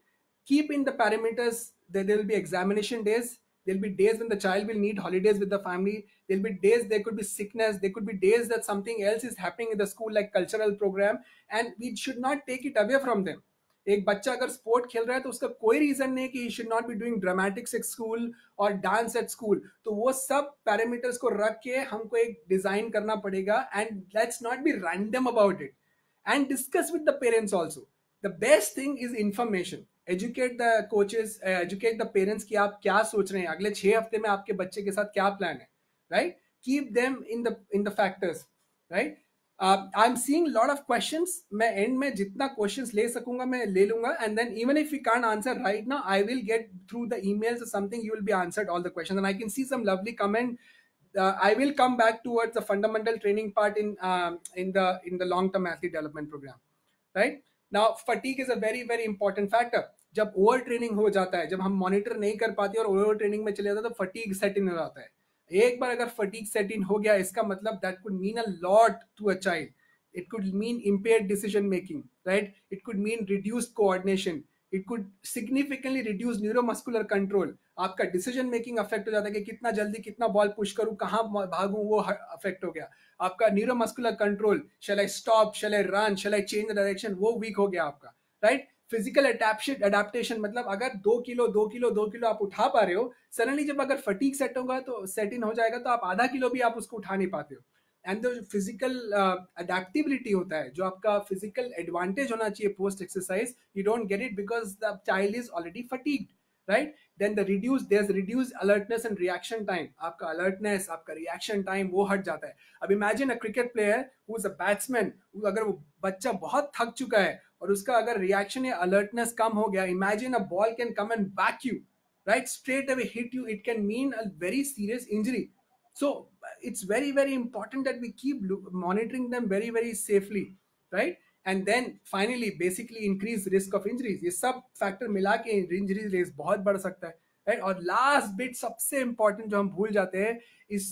Keep in the parameters that there will be examination days. There will be days when the child will need holidays with the family. There will be days there could be sickness. There could be days that something else is happening in the school, like cultural program, and we should not take it away from them. एक बच्चा अगर sport खेल रहा है तो उसका कोई reason नहीं कि he should not be doing dramatics at school और डांस एट स्कूल। तो वो सब पैरामीटर्स को रख के हमको एक डिजाइन करना पड़ेगा, and let's not be random about it, and discuss with the parents also. The best thing is information. Educate the coaches, educate the parents कि आप क्या सोच रहे हैं, अगले 6 हफ्ते में आपके बच्चे के साथ क्या प्लान है, right? Keep them in the factors, right? I am seeing lot of questions. मैं एंड में जितना क्वेश्चंस ले सकूंगा मैं ले लूंगा, and then even if you can't answer right now, I will get through the emails or something, you will be answered all the questions, and I can see some lovely comment. I will come back towards the fundamental training part in the long term athlete development program, right? Now fatigue is a very very important factor. जब over training हो जाता है, जब हम monitor नहीं कर पाते और ओवर ट्रेनिंग में चले जाते हैं, तो फटीग सेट इन हो जाता है। एक बार अगर फटीग सेट इन हो गया, इसका मतलब that could mean a lot to a child. It could mean impaired decision making, right? It could mean reduced coordination. It could significantly reduce neuromuscular control. आपका डिसीजन मेकिंग अफेक्ट हो जाता है कि कितना जल्दी कितना बॉल पुश करूं, कहां भागूं, वो अफेक्ट हो गया. आपका neuromuscular control, shall I stop, shall I run, shall I change the direction, वो वीक हो गया आपका, राइट? फिजिकल अडेप्टेशन मतलब अगर 2 किलो आप उठा पा रहे हो, सडनली जब अगर फटीक सेट होगा तो सेट इन हो जाएगा, तो आप आधा किलो भी आप उसको उठा नहीं पाते हो. एंड जो फिजिकल अडेप्टिबिलिटी होता है, जो आपका फिजिकल एडवांटेज होना चाहिए post exercise, you don't get it because the child is already fatigued, right? Then there's reduced alertness and reaction time. आपका alertness, आपका reaction time वो हट जाता है. अब imagine a cricket player who is a batsman, अगर वो बच्चा बहुत थक चुका है और उसका अगर reaction या alertness कम हो गया, imagine a ball can come and whack you, right? Straight away hit you. It can mean a very serious injury. So it's very very important that we keep monitoring them very very safely, right? And then finally basically increase risk of injuries. ये सब factor मिला के injury risk बहुत बढ़ सकता है, right? और last bit सबसे इंपॉर्टेंट जो हम भूल जाते हैं is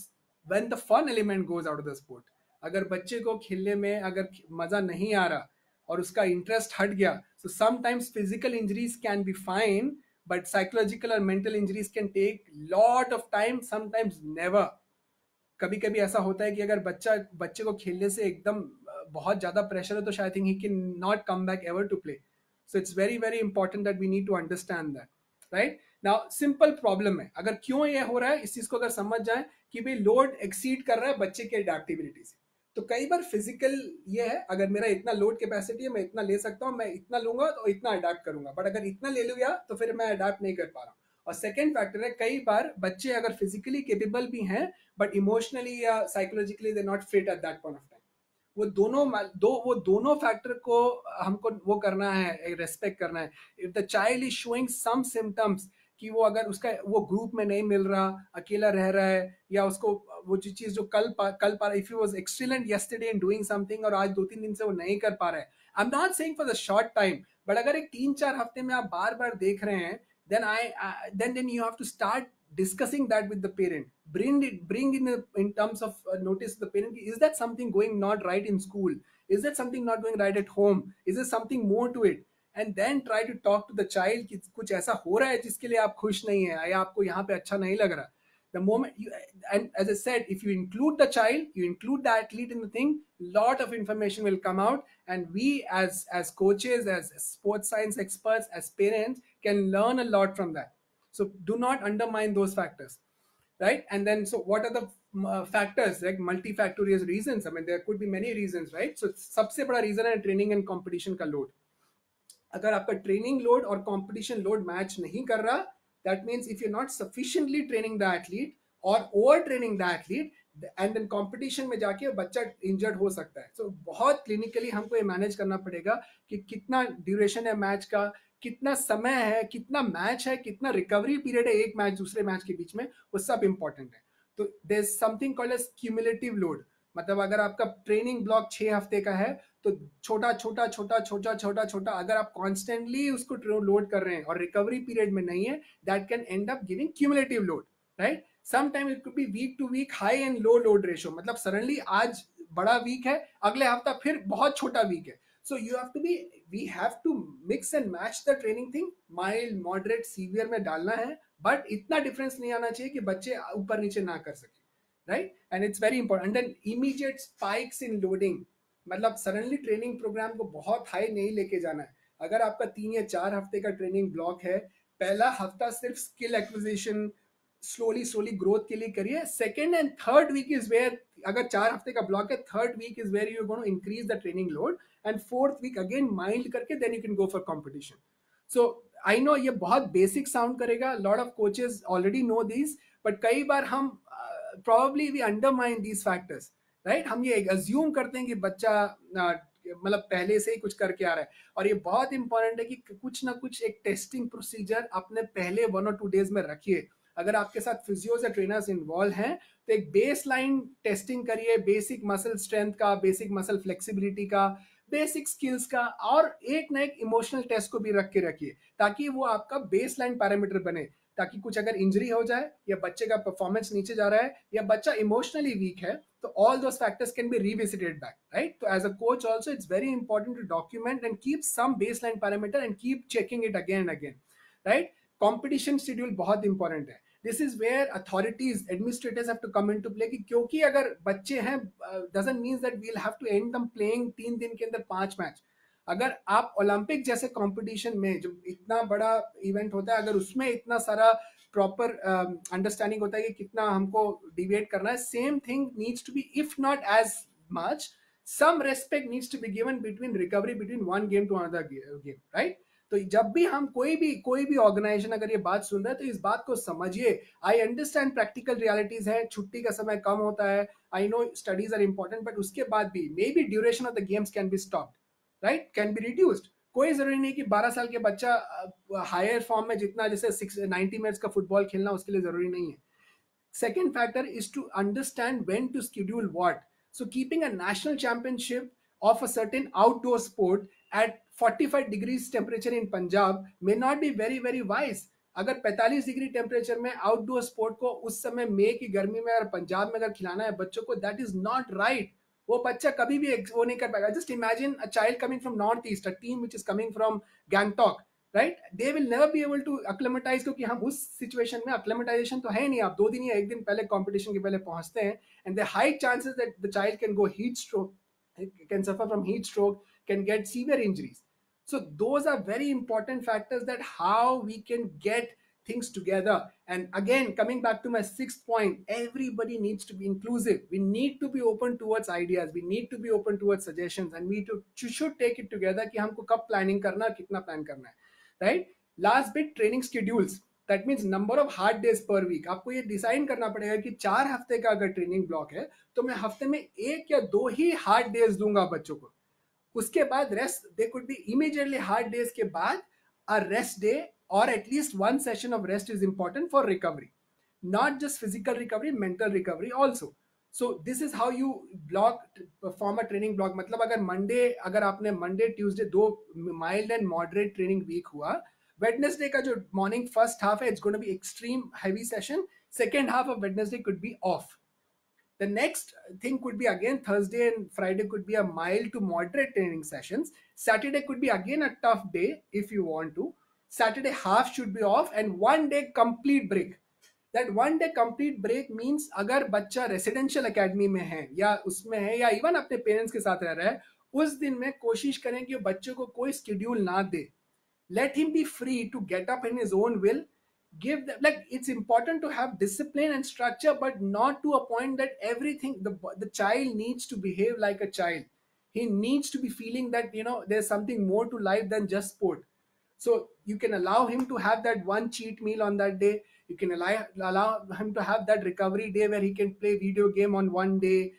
when the fun element goes out of the sport. अगर बच्चे को खेलने में अगर मजा नहीं आ रहा और उसका इंटरेस्ट हट गया, so sometimes physical injuries can be fine, but psychological or mental injuries can take lot of time, sometimes never. कभी कभी ऐसा होता है कि अगर बच्चे को खेलने से एकदम बहुत ज्यादा प्रेशर है, तो शायद think he can not come back ever to play. So it's very very important that we need to understand that, right? Now simple problem है, अगर क्यों ये हो रहा है इस चीज को अगर समझ जाए कि भाई लोड एक्सीड कर रहा है बच्चे के एडेप्टिबिलिटी से. तो कई बार फिजिकल ये है, अगर मेरा इतना लोड कैपेसिटी है, मैं इतना ले सकता हूँ, मैं इतना लूंगा तो इतना अडेप्ट करूंगा, बट अगर इतना ले लूंगा तो फिर मैं अडेप्ट नहीं कर पा रहा हूँ. और सेकेंड फैक्टर है, कई बार बच्चे अगर फिजिकली केपेबल भी हैं बट इमोशनली या psychologically they not fit at that point of time. वो दोनों फैक्टर को हमको वो करना है, रेस्पेक्ट करना है. If the child is showing some symptoms कि वो अगर उसका वो ग्रुप में नहीं मिल रहा, अकेला रह रहा है, या उसको वो जो चीज जो कल पा if he was excellent yesterday in doing something और आज 2-3 दिन से वो नहीं कर पा रहा है, आई am not saying for the short time, but अगर एक 3-4 हफ्ते में आप बार बार देख रहे हैं, then you have to start discussing that with the parent. Bring in terms of notice the parent, is that something going not right in school, is that something not going right at home, is there something more to it? And then try to talk to the child कि कुछ ऐसा हो रहा है जिसके लिए आप खुश नहीं है या आपको यहाँ पे अच्छा नहीं लग रहा. The moment you, and as I said, if you include the child, you include the athlete in the thing, lot of information will come out, and we as coaches, as sports science experts, as parents can learn a lot from that. So do not undermine those factors, right? And then so what are the factors, like multifactorial reasons? I mean there could be many reasons, right? So सबसे बड़ा reason है training and competition का load. अगर आपका training load और competition load match नहीं कर रहा, that means if you're not sufficiently training the athlete or over training the athlete, and then competition में जाके बच्चा इंजर्ड हो सकता है. So बहुत क्लिनिकली हमको ये मैनेज करना पड़ेगा कि कितना ड्यूरेशन है मैच का, कितना समय है, कितना मैच है, कितना रिकवरी पीरियड है एक मैच दूसरे मैच के बीच में, वो सब इंपॉर्टेंट है. तो there is something called as cumulative load. मतलब अगर आपका ट्रेनिंग ब्लॉक 6 हफ्ते का है, तो छोटा छोटा छोटा छोटा छोटा छोटा अगर आप कॉन्स्टेंटली उसको लोड कर रहे हैं और रिकवरी पीरियड में नहीं है, that can end up giving cumulative load, right? Sometime it could be week to week high and low load ratio. मतलब सडनली आज बड़ा वीक है, अगले हफ्ता फिर बहुत छोटा वीक है. So we have to mix and match the training thing, mild, moderate, severe में डालना है, but इतना डिफरेंस नहीं आना चाहिए कि बच्चे ऊपर नीचे ना कर सके, right? And it's very important. And then immediate spikes in loading, मतलब सडनली ट्रेनिंग प्रोग्राम को बहुत हाई नहीं लेके जाना है. अगर आपका 3 या 4 हफ्ते का ट्रेनिंग ब्लॉक है, पहला हफ्ता सिर्फ स्किल एक्विजिशन, स्लोली ग्रोथ के लिए करिए. Second and third week is where, अगर 4 हफ्ते का ब्लॉक है, third week is where you gonna increase the training load, and fourth week again mild करके then you can go for competition. So I know ये बहुत basic sound करेगा, lot of coaches already know this, but कई बार हम probably we undermine these factors, right. हम ये assume करते हैं कि बच्चा मतलब पहले से ही कुछ करके आ रहा है, और ये बहुत इंपॉर्टेंट है कि कुछ ना कुछ एक टेस्टिंग प्रोसीजर अपने पहले 1 और 2 डेज में रखिए. अगर आपके साथ फिजियोज या ट्रेनर्स इन्वॉल्व हैं तो एक बेस लाइन टेस्टिंग करिए, बेसिक मसल स्ट्रेंथ का, बेसिक मसल फ्लेक्सिबिलिटी का, बेसिक स्किल्स का, और एक ना एक इमोशनल टेस्ट को भी रख के रखिए, ताकि वो आपका बेस लाइन पैरामीटर बने. ताकि कुछ अगर इंजरी हो जाए, या बच्चे का परफॉर्मेंस नीचे जा रहा है, या बच्चा इमोशनली वीक है, तो all those factors can be revisited back, right. तो as a coach also it's very important to document and keep some base line parameter and keep checking it again and again, right. Competition schedule बहुत important है. This is where authorities, administrators have to come into play, क्योंकि अगर बच्चे हैं, doesn't means that we will have to end them playing 3 दिन के अंदर 5 match. अगर आप ओलंपिक जैसे कंपटीशन में, जो इतना बड़ा इवेंट होता है, अगर उसमें इतना सारा प्रॉपर अंडरस्टैंडिंग होता है कि कितना हमको डिवेट करना है, same thing needs to be, if not as much, some respect needs to be given between recovery between one game to another game, right. तो जब भी हम कोई भी ऑर्गेनाइजेशन अगर ये बात सुन रहा है, तो इस बात को समझिए. आई अंडरस्टैंड प्रैक्टिकल रियलिटीज है, छुट्टी का समय कम होता है, I know studies are important, but उसके बाद भी may be duration of the games can be stopped, right, can be reduced. कोई जरूरी नहीं कि 12 साल के बच्चा हायर फॉर्म में जितना जैसे 90 मिनट्स का फुटबॉल खेलना उसके लिए जरूरी नहीं है. Second factor is to understand when to schedule what. So keeping a national championship of a certain outdoor sport at 45 degrees temperature in Punjab may not be very wise. अगर 45 degree temperature में outdoor sport को उस समय मई की गर्मी में अगर पंजाब में अगर खिलाना है बच्चों को, दैट इज नॉट राइट. वो बच्चा कभी भी वो नहीं कर पाएगा. Just imagine a child coming from north east, a team which is coming from Gangtok, right. They will never be able to acclimatize, क्योंकि हम उस सिचुएशन में अक्लेमेटाइजेशन तो है नहीं. आप 2 दिन या 1 दिन पहले कंपटीशन के पहले पहुंचते हैं, and the high chances that the child can go heat stroke, can suffer from heat stroke, can get severe injuries. So those are very important factors that how we can get things together. And again, coming back to my 6th point, everybody needs to be inclusive. We need to be open towards ideas, we need to be open towards suggestions, and we should take it together कि हमको कब planning करना है, कितना plan करना है, right. Last bit, training schedules, that means number of hard days per week. आपको ये डिसाइड करना पड़ेगा कि 4 हफ्ते का अगर ट्रेनिंग ब्लॉक है, तो मैं हफ्ते में 1 या 2 ही हार्ड डेज दूंगा बच्चों को. उसके बाद rest, they could be immediately hard days के बाद a rest day, or at least one session of rest is important for recovery, not just physical recovery, mental recovery also. So this is how you form a training block. मतलब अगर Monday, अगर आपने Monday Tuesday 2 mild and moderate training week हुआ, Wednesday का जो morning first half है, it's going to be extreme heavy session, second half of Wednesday could be off. The next thing could be again Thursday and Friday could be a mild to moderate training sessions. Saturday could be again a tough day if you want to. Saturday half should be off and 1 day complete break. That 1 day complete break means अगर बच्चा residential academy में है या उसमें है या even अपने parents के साथ रह रहा है, उस दिन में कोशिश करें कि बच्चों को कोई स्केड्यूल ना दे. Let him be free to get up in his own will. Give them, like, it's important to have discipline and structure, but not to a point that everything the child needs to behave like a child. He needs to be feeling that there's something more to life than just sport. So you can allow him to have that one cheat meal on that day. You can allow him to have that recovery day where he can play video game on one day,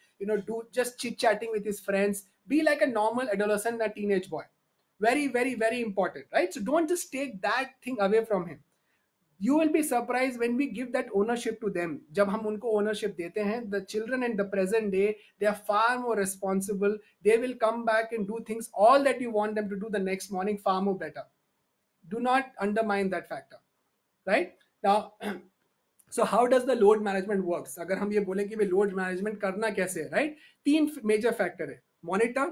do just chit chatting with his friends, be like a normal adolescent, a teenage boy. Very important, right? So don't just take that thing away from him. You will be surprised when we give that ownership to them. जब हम उनको ownership देते हैं, the children in the present day, they are far more responsible. They will come back and do things all that you want them to do the next morning far more better. Do not undermine that factor, right? Now, so how does the load management works? अगर हम ये बोले कि load management करना कैसे है, right? 3 major factor है: monitor,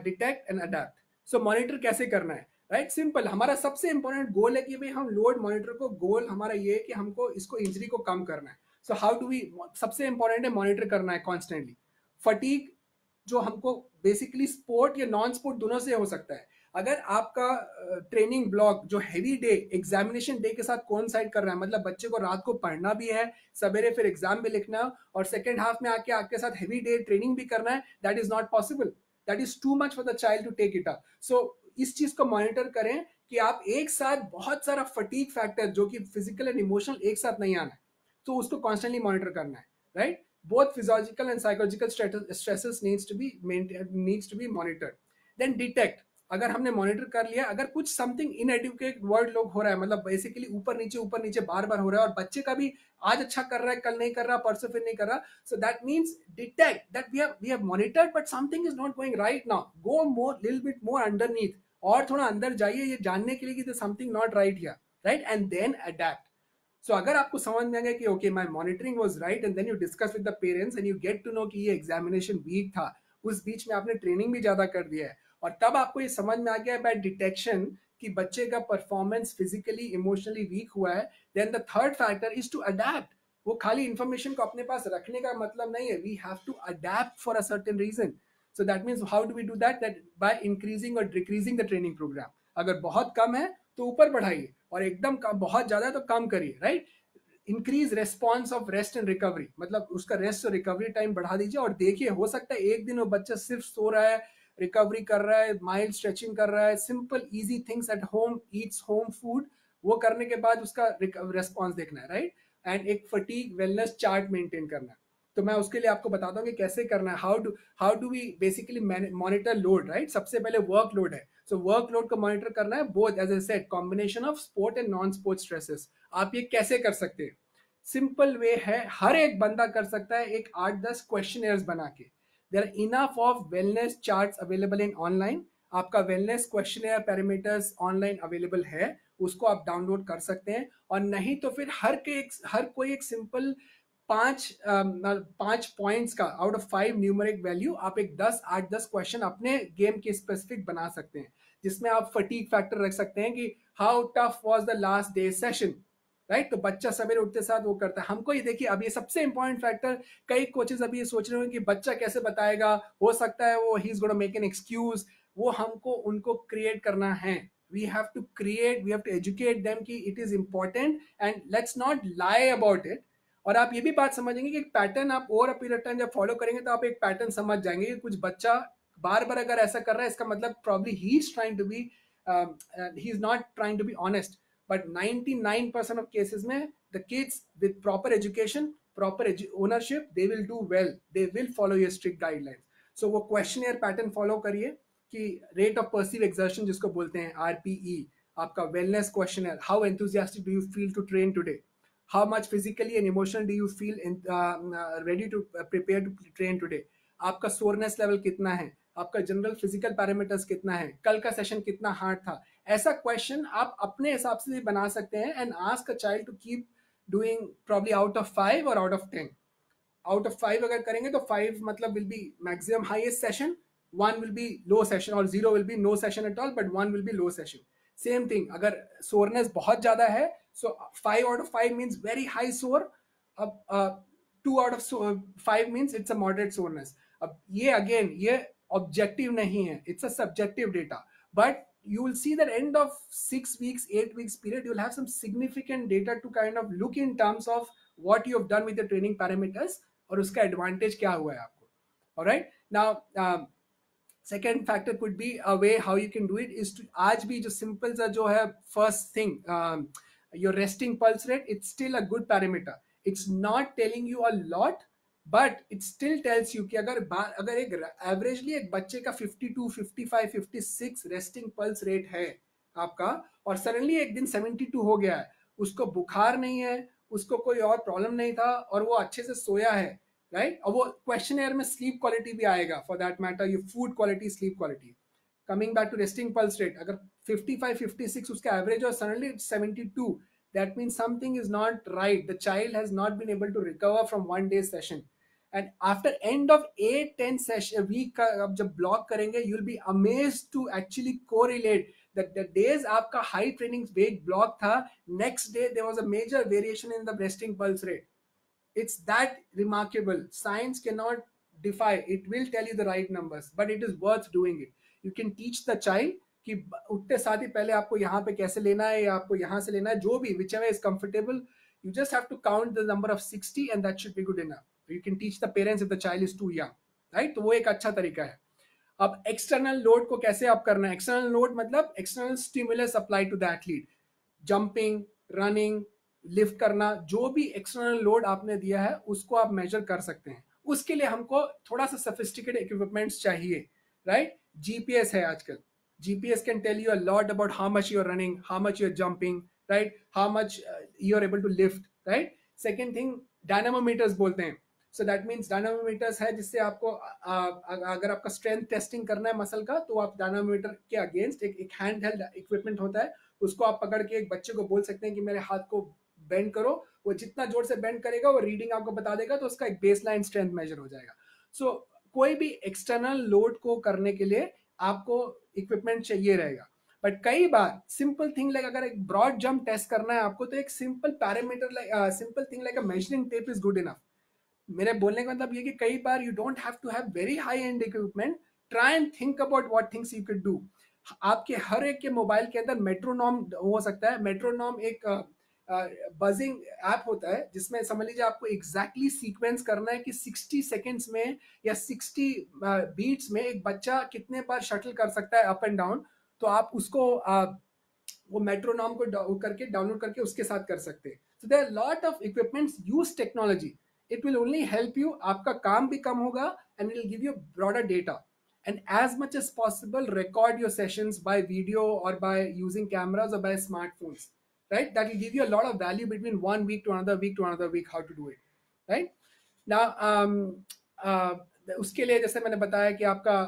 detect and adapt. So monitor कैसे करना है, राइट. सिंपल, हमारा सबसे इंपॉर्टेंट गोल है कि भाई हम लोड मॉनिटर को, गोल हमारा ये है कि हमको इसको इंजरी को कम करना है. सो हाउ डू वी, सबसे इंपॉर्टेंट है मॉनिटर करना है कॉन्स्टेंटली. फटीग जो हमको बेसिकली स्पोर्ट या नॉन स्पोर्ट दोनों से हो सकता है. अगर आपका ट्रेनिंग ब्लॉक जो हैवी डे एग्जामिनेशन डे के साथ कोइंसाइड कर रहा है, मतलब बच्चे को रात को पढ़ना भी है, सवेरे फिर एग्जाम भी लिखना है, और सेकेंड हाफ में आके आपके साथ हैवी डे ट्रेनिंग भी करना है, that is not possible, that is too much for the child to take it up. So इस चीज को मॉनिटर करें कि आप एक साथ बहुत सारा फटीग फैक्टर जो कि फिजिकल एंड इमोशनल एक साथ नहीं आना है, तो उसको कॉन्स्टेंटली मॉनिटर करना है, right. Both physiological and psychological stresses needs to be monitored. Then detect, अगर हमने मॉनिटर कर लिया, अगर कुछ समथिंग इनएडुकेट वर्ड लोग हो रहा है, मतलब बेसिकली ऊपर नीचे बार बार हो रहा है, और बच्चे का भी आज अच्छा कर रहा है, कल नहीं कर रहा, परसों फिर नहीं कर रहा, so that means detect that we have monitored but something is not going right now, go more little bit more underneath, और थोड़ा अंदर जाइए ये जानने के लिए कि something not right here, right, and then adapt. So अगर आपको समझ में आ गया कि okay my monitoring was right, and then you discuss with the parents and you get to know कि ये एग्जामिनेशन वीक था, उस बीच में आपने ट्रेनिंग भी ज्यादा कर दिया है, और तब आपको ये समझ में आ गया बाय डिटेक्शन कि बच्चे का परफॉर्मेंस फिजिकली इमोशनली वीक हुआ है, then the third factor is to adapt. वो खाली इंफॉर्मेशन को अपने पास रखने का मतलब नहीं है, we have to adapt for a certain reason. So that means how do we do that by increasing और डिक्रीजिंग द ट्रेनिंग प्रोग्राम. अगर बहुत कम है तो ऊपर बढ़ाइए, और एकदम बहुत ज्यादा है तो कम करिए, right. Increase response of rest and recovery, मतलब उसका रेस्ट और रिकवरी टाइम बढ़ा दीजिए, और देखिए हो सकता है एक दिन वो बच्चा सिर्फ सो रहा है, रिकवरी कर रहा है, माइल्ड स्ट्रेचिंग कर रहा है, simple easy things at home, Yeats home food, वो करने के बाद उसका रेस्पॉन्स देखना है, राइट. एंड एक फटीग वेलनेस चार्ट मेंटेन करना है. तो मैं उसके लिए आपको बताता हूँ कि कैसे करना है, how do we basically monitor load, right. सबसे पहले वर्क लोड है, सो वर्क लोड को मॉनिटर करना है, both as a set combination of sport and non sport stresses. आप ये कैसे कर सकते हैं? सिंपल वे है, हर एक बंदा कर सकता है, एक 8-10 क्वेश्चन बना के. There are enough of wellness charts available in online. आपका wellness question parameters online available है, उसको आप डाउनलोड कर सकते हैं. और नहीं तो फिर हर कोई एक सिंपल 5 पॉइंट्स का आउट ऑफ 5 न्यूमेरिक वैल्यू आप एक 8-10 क्वेश्चन अपने गेम के स्पेसिफिक बना सकते हैं, जिसमें आप फटीग फैक्टर रख सकते हैं कि how tough was the last day session, right. तो बच्चा सवेरे उठते साथ वो करता है. हमको ये देखिए, अब ये सबसे इंपॉर्टेंट फैक्टर, कई कोचेस अभी ये सोच रहे हो कि बच्चा कैसे बताएगा, हो सकता है वो he is gonna make an excuse, वो हमको उनको क्रिएट करना है. We have to educate them कि it is important and let's not lie about it. और आप ये भी बात समझेंगे कि एक पैटर्न आप ओवर अ पीरियड टाइम जब फॉलो करेंगे तो आप एक पैटर्न समझ जाएंगे कि कुछ बच्चा बार बार अगर ऐसा कर रहा है, इसका मतलब probably he is trying to be he is not trying to be honest. But 99% of cases में the kids with proper education, proper ownership, they will do well, they will follow your strict guidelines. So वो questionnaire pattern follow करिए कि rate of perceived exertion जिसको बोलते हैं RPE, आपका wellness questionnaire, how enthusiastic do you feel to train today, how much physically and emotionally do you feel ready to prepare to train today, आपका soreness level कितना है, आपका general physical parameters कितना है, कल का सेशन कितना हार्ड था. ऐसा क्वेश्चन आप अपने हिसाब से भी बना सकते हैं and ask a child to keep doing probably out of 5 और आउट ऑफ 10. आउट ऑफ 5 अगर करेंगे तो 5 मतलब will be maximum highest session, 1 will be low session, और 0 will be no session at all, but 1 will be low session. Same thing, अगर soreness बहुत ज्यादा है, so 5 out of 5 means very high sore. अब 2 out of 5 means it's a moderate soreness. अब ये again ये objective नहीं है, it's a subjective data, but you will see that end of 6 weeks 8 weeks period you will have some significant data to kind of look in terms of what you have done with the training parameters और उसका advantage क्या हुआ है आपको. all right, now second factor could be a way how you can do it is to आज भी जो simple सा जो है first thing your resting pulse rate, it's still a good parameter, it's not telling you a lot but it still tells you कि अगर एक averagely एक बच्चे का 52 55 56 रेस्टिंग पल्स रेट है आपका, और सडनली एक दिन 72 हो गया है, उसको बुखार नहीं है, उसको कोई और प्रॉब्लम नहीं था, और वो अच्छे से सोया है, राइट. और वो क्वेश्चन में स्लीप क्वालिटी भी आएगा फॉर दैट मैटर, ये food quality, sleep quality. Coming back to resting pulse rate, अगर 55 56 उसका एवरेज और suddenly 72, that means something is not right, the child has not been able to recover from one day session. And after end of 8-10 session week अब जब block करेंगे, you will be amazed to actually correlate that the days आपका high training weight block था, next day there was a major variation in the resting pulse rate. It's that remarkable. Science cannot defy, it will tell you the right numbers, but it is worth doing it. You can teach the child कि उठते साथ ही पहले आपको यहाँ पे कैसे लेना है या आपको यहाँ से लेना है, जो भी whichever is comfortable, you just have to count the number of 60 and that should be good enough. You can teach the parents if the child is too young, right? तो वो एक अच्छा तरीका है. अब एक्सटर्नल लोड को कैसे आप करना है? एक्सटर्नल लोड मतलब external stimulus apply to the athlete, jumping, running, lift करना, जो भी एक्सटर्नल लोड आपने दिया है उसको आप मेजर कर सकते हैं. उसके लिए हमको थोड़ा सा सोफिस्टिकेटेड इक्विपमेंट्स चाहिए, राइट? जीपीएस है आजकल. GPS can tell you a lot about how much you're running, how much you're jumping, right? How much you're able to lift, right? Second thing, dynamometers बोलते हैं. So that means dynamometers है जिससे आपको अगर आपका strength testing करना है muscle का, तो आप dynamometer के अगेंस्ट एक हैंड हेल्ड इक्विपमेंट होता है, उसको आप पकड़ के एक बच्चे को बोल सकते हैं कि मेरे हाथ को बेंड करो. वो जितना जोर से बेंड करेगा वो रीडिंग आपको बता देगा, तो उसका एक बेसलाइन स्ट्रेंथ मेजर हो जाएगा. सो कोई भी एक्सटर्नल लोड को करने के लिए आपको इक्विपमेंट चाहिए रहेगा. बट कई बार सिंपल थिंग लाइक अगर एक ब्रॉड जंप टेस्ट करना है आपको, तो एक simple parameter like simple thing like a measuring tape is good enough. मेरे बोलने का मतलब ये कि कई बार you don't have to have very high end equipment. Try and think about what things you can do. आपके हर एक के मोबाइल के अंदर मेट्रोनॉम हो सकता है. मेट्रोनॉम एक बजिंग ऐप होता है जिसमें समझ लीजिए आपको एग्जैक्टली सीक्वेंस करना है कि 60 सेकेंड्स में या 60 बीट्स में एक बच्चा कितने बार शटल कर सकता है अप एंड डाउन. तो आप उसको वो मेट्रोनॉम को करके डाउनलोड करके उसके साथ कर सकते हैं. So there are lot of equipments. Use technology, it will only help you. आपका काम भी कम होगा and it will give you broader data. And as much as possible, record your sessions by video or by using cameras or by smartphones, right? That will give you a lot of value between 1 week to another week to another week, how to do it, right? Now, उसके लिए जैसे मैंने बताया कि आपका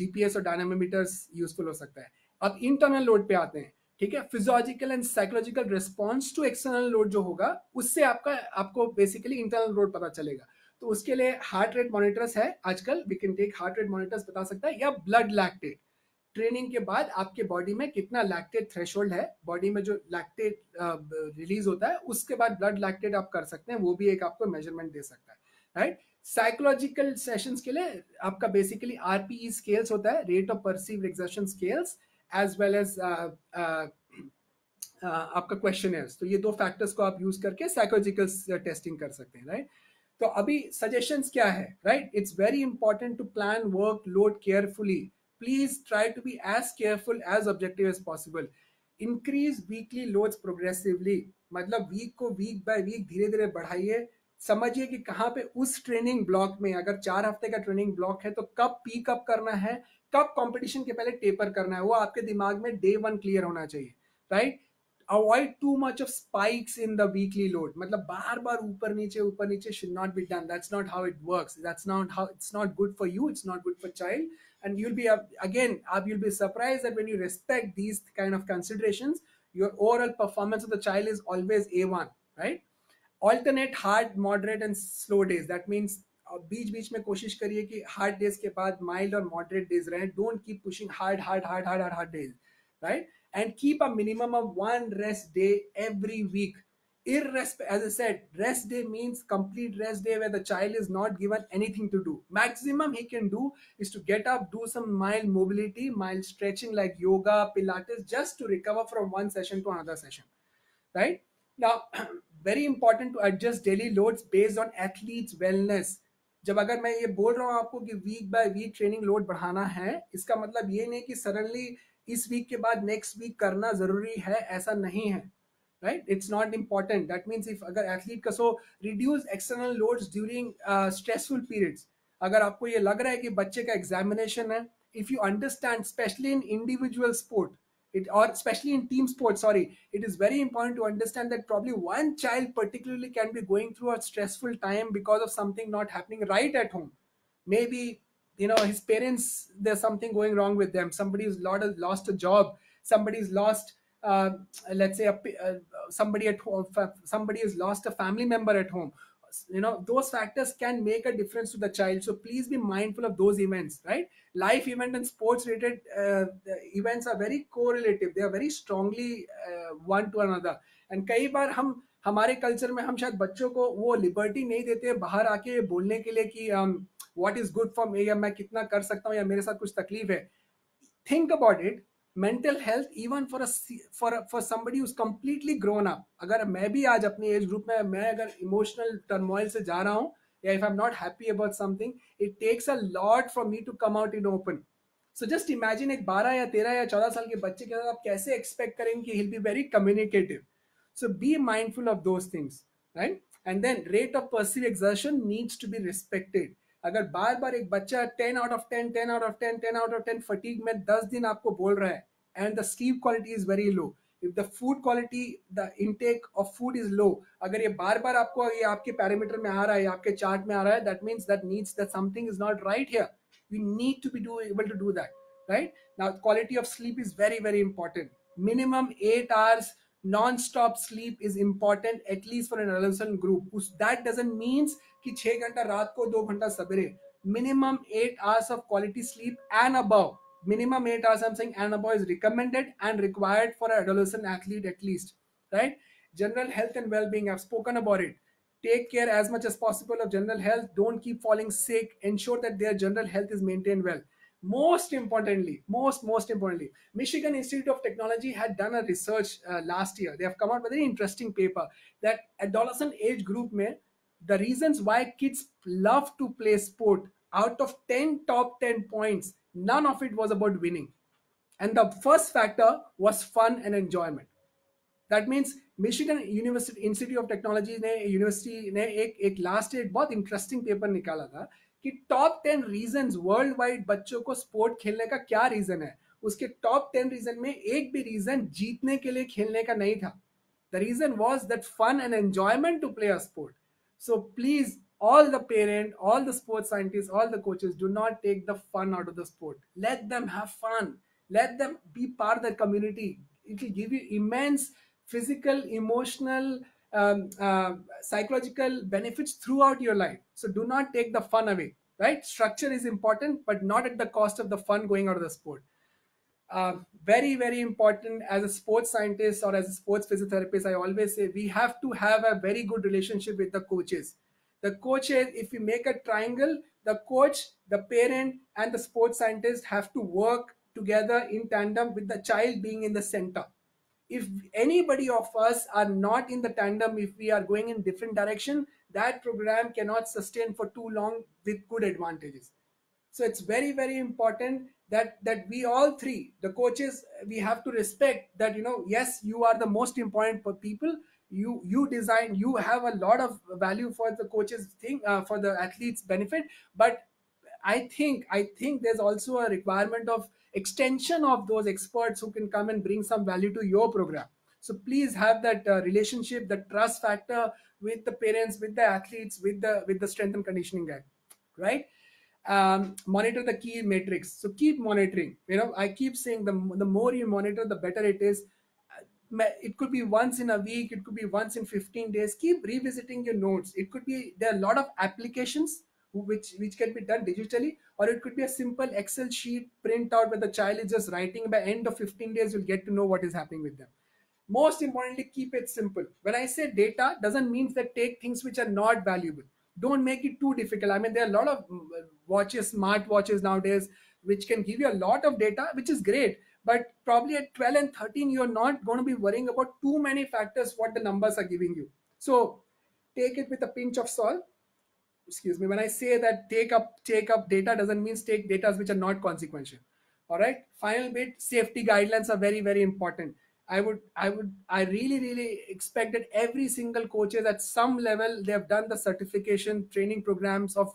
GPS और डायनामोमीटर्स useful हो सकता है. अब इंटरनल लोड पे आते हैं, ठीक है? Physiological and psychological response to external load जो होगा, उससे आपको बेसिकली इंटरनल लोड पता चलेगा. तो उसके लिए हार्ट रेट मॉनिटर्स है आजकल. We can take heart rate monitors, बता सकता है, या ब्लड लैक्टेट. ट्रेनिंग के बाद आपके बॉडी में कितना लैक्टेट थ्रेशोल्ड है, बॉडी में जो लैक्टेट रिलीज होता है, उसके बाद ब्लड लैक्टेट आप कर सकते हैं. वो भी एक आपको मेजरमेंट दे सकता है, राइट? साइकोलॉजिकल सेशंस के लिए आपका बेसिकली आरपीई स्केल्स होता है, rate of perceived exertion scales, as well as आपका क्वेश्चनर्स. तो ये दो फैक्टर्स को आप यूज करके साइकोलॉजिकल टेस्टिंग कर सकते हैं, राइट? तो अभी सजेशंस क्या है, right? It's very important to plan work load carefully. Please try to be as careful as objective as possible. Increase weekly loads progressively, मतलब वीक को वीक बाय वीक धीरे धीरे बढ़ाइए. समझिए कि कहाँ पे उस ट्रेनिंग ब्लॉक में, अगर 4 हफ्ते का ट्रेनिंग ब्लॉक है, तो कब पीक अप करना है, कब कंपटीशन के पहले टेपर करना है, वो आपके दिमाग में डे 1 क्लियर होना चाहिए, right? Avoid too much of spikes in the weekly load. मतलब बार बार ऊपर नीचे should not be done. That's not how it works. That's not how, it's not good for you. It's not good for child. And you'll be you'll be surprised that when you respect these kind of considerations, your overall performance of the child is always A1, right? Alternate hard, moderate and slow days. That means बीच बीच में कोशिश करिए कि hard days के बाद mild और moderate days रहे. Don't keep pushing hard days, right? And keep a minimum of 1 rest day every week. As I said, rest day means complete rest day where the child is not given anything to do. Maximum he can do is to get up, do some mild mobility, mild stretching like yoga, Pilates, just to recover from one session to another session, right? Now, very important to adjust daily loads based on athletes' wellness. जब अगर मैं ये बोल रहा हूँ आपको कि week by week training load बढ़ाना है, इसका मतलब ये नहीं कि सडनली इस वीक के बाद नेक्स्ट वीक करना जरूरी है, ऐसा नहीं है, right? It's not important. That means if अगर एथलीट का reduce external loads during stressful periods. अगर आपको ये लग रहा है कि बच्चे का एग्जामिनेशन है, if you understand, specially in individual sport, or especially in team sports, it is very important to understand that probably one child particularly can be going through a stressful time because of something not happening right at home. Maybe his parents, there's something going wrong with them. Somebody's lost a job, somebody's lost let's say somebody at home, somebody has lost a family member at home. Those factors can make a difference to the child. So please be mindful of those events, right? Life event and sports related events are very correlative. They are very strongly one to another. And कई बार हमारे culture में हम शायद बच्चों को वो liberty नहीं देते बाहर आके बोलने के लिए कि what is good for me, या मैं कितना कर सकता हूँ, या मेरे साथ कुछ तकलीफ है. think about it, mental health even for somebody who's completely grown up, अगर मैं भी आज अपनी एज ग्रुप में मैं अगर इमोशनल टर्मोइल से जा रहा हूँ, या if I'm not happy about something, it takes a lot for me to come out in open. So just imagine एक 12 या 13 या 14 साल के बच्चे के साथ आप कैसे एक्सपेक्ट करेंगे कि he'll be very communicative. So be mindful of those things, right? And then rate of perceived exertion needs to be respected. अगर बार बार एक बच्चा 10 out of 10, 10 out of 10, 10 out of 10 fatigue में 10 दिन आपको बोल रहा है, and the sleep quality is very low, if the food quality, the intake of food is low, अगर ये बार बार आपको ये आपके पैरामीटर में आ रहा है, आपके चार्ट में आ रहा है, that means that needs that something is not right here. We need to be able to do that, right? Now quality of sleep is very very important. Minimum 8 hours non-stop sleep is important, at least for an adolescent group. That doesn't mean कि 6 घंटा रात को 2 घंटा सवेरे. Minimum 8 hours of quality sleep and above. Minimum 8 hours I'm saying and above is recommended and required for an adolescent athlete at least, right? General health and well-being, I've spoken about it. Take care as much as possible of general health. Don't keep falling sick. Ensure that their general health is maintained well. Most importantly, most importantly, Michigan Institute of Technology had done a research last year. They have come out with a very interesting paper that adolescent age group mein, the reasons why kids love to play sport, out of 10 top 10 points, none of it was about winning. And the first factor was fun and enjoyment. That means Michigan university institute of technology ने university ने एक last एक बहुत interesting paper निकाला था कि top 10 reasons world wide बच्चों को स्पोर्ट खेलने का क्या रीजन है. उसके टॉप 10 रीजन में एक भी रीजन जीतने के लिए खेलने का नहीं था. The reason was that fun and enjoyment to play a sport. So please all the parent, all the sports scientists, all the coaches, do not take the fun out of the sport. Let them have fun. Let them be part of the community. It will give you immense physical, emotional, psychological benefits throughout your life. So do not take the fun away, right? Structure is important, but not at the cost of the fun going out of the sport. Very, very important as a sports scientist or as a sports physiotherapist, I always say we have to have a very good relationship with the coaches. The coaches, if we make a triangle, the coach, the parent, and the sports scientist have to work together in tandem with the child being in the center. If anybody of us are not in the tandem, if we are going in different direction, that program cannot sustain for too long with good advantages. So it's very, very important that we all three, the coaches, we have to respect that, you know, yes, you are the most important for people. You design, you have a lot of value for the coaches thing, for the athletes benefit, but I think there's also a requirement of extension of those experts who can come and bring some value to your program. So please have that relationship, the trust factor with the parents, with the athletes, with the strength and conditioning guy, right? Monitor the key metrics. So keep monitoring. You know, I keep saying the more you monitor, the better it is. It could be once in a week, it could be once in 15 days. Keep revisiting your notes. It could be, there are a lot of applications which can be done digitally, or it could be a simple Excel sheet print out where the child is just writing. By end of 15 days you'll get to know what is happening with them. Most importantly, keep it simple. When I say data, doesn't mean that take things which are not valuable. Don't make it too difficult. I mean, there are a lot of watches, smart watches nowadays, which can give you a lot of data, which is great. But probably at 12 and 13, you're not going to be worrying about too many factors, what the numbers are giving you. So take it with a pinch of salt. Excuse me. When I say that take up data, doesn't mean take data which are not consequential. All right. Final bit, safety guidelines are very, very important. I really expect that every single coaches at some level, they have done the certification training programs of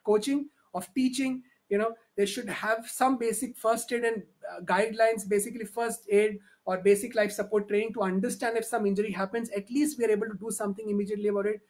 coaching, of teaching. You know, they should have some basic first aid and guidelines, basically first aid or basic life support training to understand if some injury happens, at least we are able to do something immediately about it.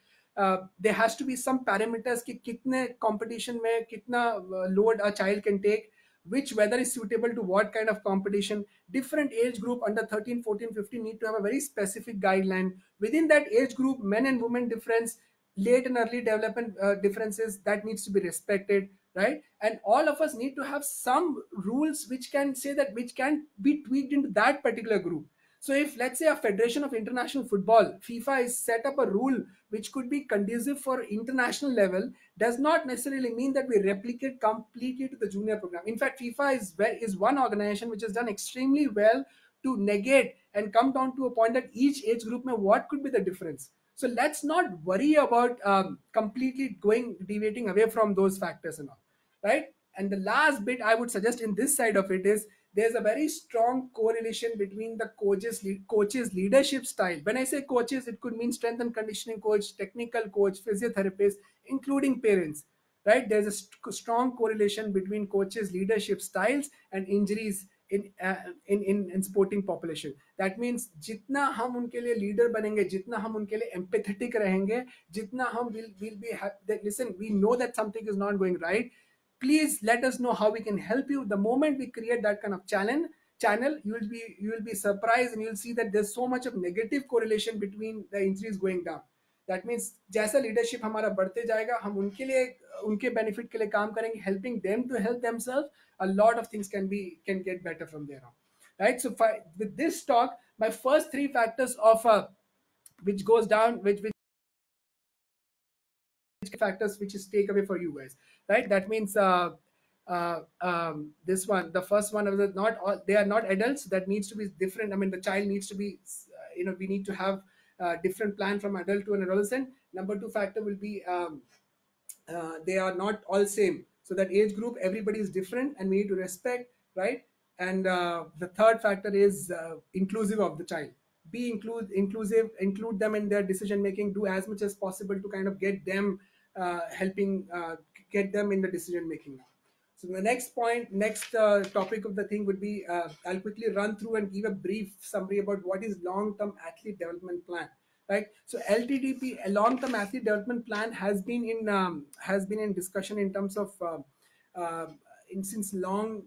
There has to be some parameters कि कितने competition में कितना load a child can take, which weather is suitable to what kind of competition. Different age group under 13, 14, 15 need to have a very specific guideline. Within that age group, men and women difference, late and early development differences, that needs to be respected, right? And all of us need to have some rules which can say that, which can be tweaked into that particular group. So if, let's say, a federation of international football, FIFA, is set up a rule which could be conducive for international level, does not necessarily mean that we replicate completely to the junior program. In fact, FIFA is one organization which has done extremely well to negate and come down to a point that each age group may what could be the difference. So let's not worry about completely deviating away from those factors and all, right? And the last bit I would suggest in this side of it is there's a very strong correlation between the coaches leadership style. When I say coaches, it could mean strength and conditioning coach, technical coach, physiotherapist, including parents, right? There's a strong correlation between coaches leadership styles and injuries in sporting population. That means जितना हम उनके लिए leader बनेंगे, जितना हम उनके लिए empathetic रहेंगे, जितना हम will be that, listen, we know that something is not going right, please let us know how we can help you. The moment we create that kind of channel, you will be surprised, and you'll see that there's so much of negative correlation between the injuries going down. That means जैसा leadership हमारा बढ़ते जाएगा, हम उनके लिए उनके benefit के लिए काम करेंगे, helping them to help themselves, a lot of things can get better from there on, right? So with this talk, my first three factors of which goes down, which factors which is takeaway for you guys, right? That means this one, the first one of the, not all, they are not adults, that needs to be different. I mean, the child needs to be we need to have a different plan from adult to an adolescent. Number two factor will be they are not all same, so that age group everybody is different and we need to respect, right? And the third factor is inclusive of the child. Be inclusive, include them in their decision making, do as much as possible to kind of get them helping get them in the decision making now. So the next topic of the thing would be I'll quickly run through and give a brief summary about what is long-term athlete development plan, right? So LTDP, a long-term athlete development plan, has been in discussion in terms of since long.